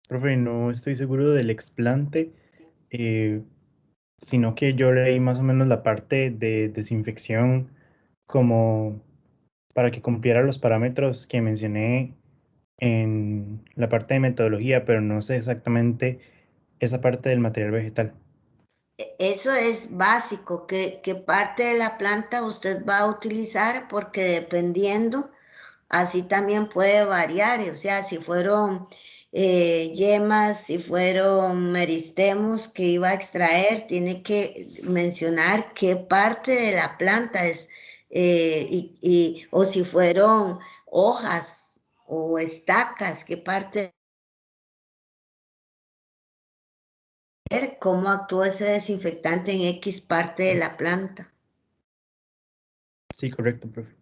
Profe, no estoy seguro del explante, sino que yo leí más o menos la parte de desinfección como para que cumpliera los parámetros que mencioné en la parte de metodología, pero no sé exactamente esa parte del material vegetal. Eso es básico, qué parte de la planta usted va a utilizar, porque dependiendo, así también puede variar, o sea, si fueron yemas, si fueron meristemos que iba a extraer, tiene que mencionar qué parte de la planta es, o si fueron hojas o estacas, qué parte, cómo actúa ese desinfectante en X parte de la planta. Sí, correcto, profe.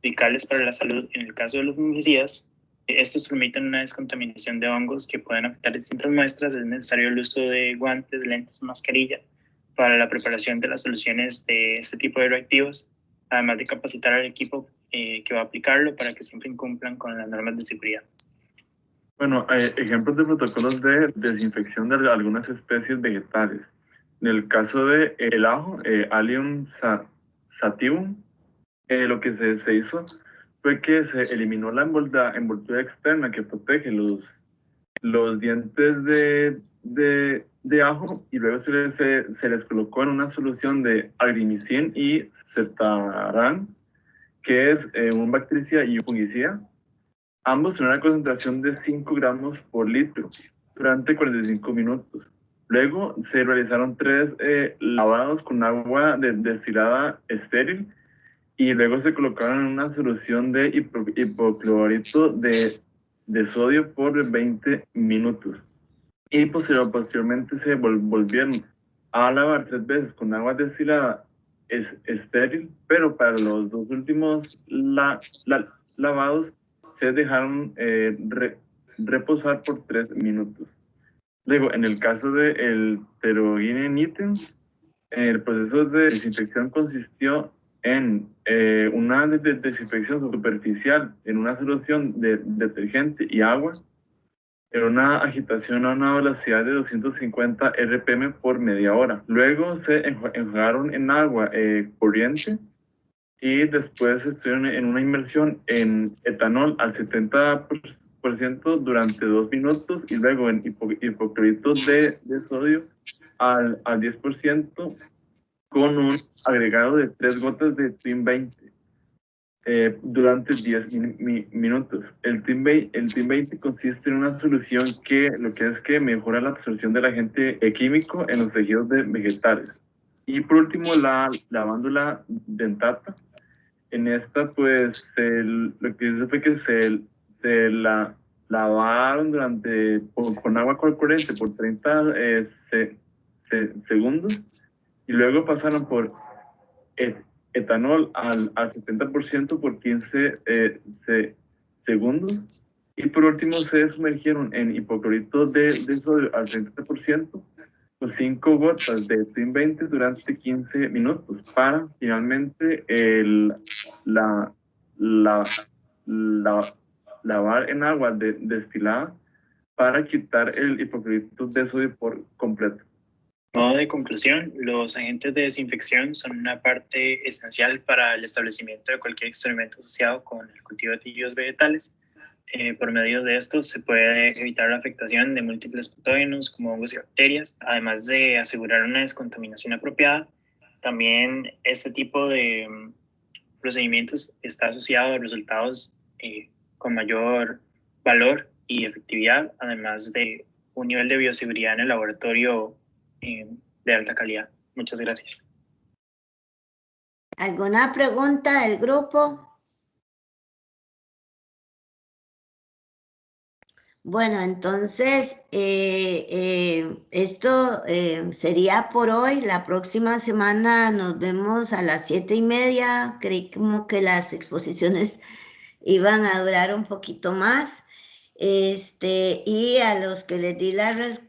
perjudiciales para la salud en el caso de los fungicidas. Estos permiten una descontaminación de hongos que pueden afectar distintas muestras. Es necesario el uso de guantes, lentes, mascarilla para la preparación de las soluciones de este tipo de reactivos, además de capacitar al equipo que va a aplicarlo para que siempre cumplan con las normas de seguridad. Bueno, ejemplos de protocolos de desinfección de algunas especies vegetales. En el caso de el ajo, Allium sativum, lo que se hizo fue que se eliminó la envoltura externa que protege los dientes de ajo, y luego se les colocó en una solución de argrimicin y cetarán, que es un bactericida y un fungicida, ambos en una concentración de 5 gramos por litro durante 45 minutos. Luego se realizaron 3 lavados con agua destilada estéril, y luego se colocaron en una solución de hipoclorito de sodio por 20 minutos. Y posteriormente se volvieron a lavar 3 veces con agua destilada estéril, pero para los 2 últimos lavados se dejaron reposar por 3 minutos. Luego, en el caso del pteroguineniten, el proceso de desinfección consistió en una desinfección superficial en una solución de detergente y agua, en una agitación a una velocidad de 250 RPM por media hora. Luego se enjuagaron en agua corriente, y después estuvieron en una inmersión en etanol al 70% durante 2 minutos, y luego en hipoclorito de sodio al 10%, con un agregado de 3 gotas de TIM 20 durante 10 minutos. El TIM 20 consiste en una solución que mejora la absorción del agente químico en los tejidos vegetales. Y por último, la lavandula dentata. En esta, pues, lo que hizo fue que se lavaron con agua corriente por 30 segundos, y luego pasaron por etanol al 70% por 15 segundos, y por último se sumergieron en hipoclorito de sodio al 30% con 5 gotas de TIM 20 durante 15 minutos para finalmente lavar en agua destilada para quitar el hipoclorito de sodio por completo. Modo de conclusión, los agentes de desinfección son una parte esencial para el establecimiento de cualquier experimento asociado con el cultivo de tejidos vegetales. Por medio de estos se puede evitar la afectación de múltiples patógenos como hongos y bacterias, además de asegurar una descontaminación apropiada. También este tipo de procedimientos está asociado a resultados con mayor valor y efectividad, además de un nivel de bioseguridad en el laboratorio de alta calidad. Muchas gracias. ¿Alguna pregunta del grupo? Bueno, entonces esto sería por hoy. La próxima semana nos vemos a las 7:30. Creí como que las exposiciones iban a durar un poquito más. Y a los que les di la respuesta,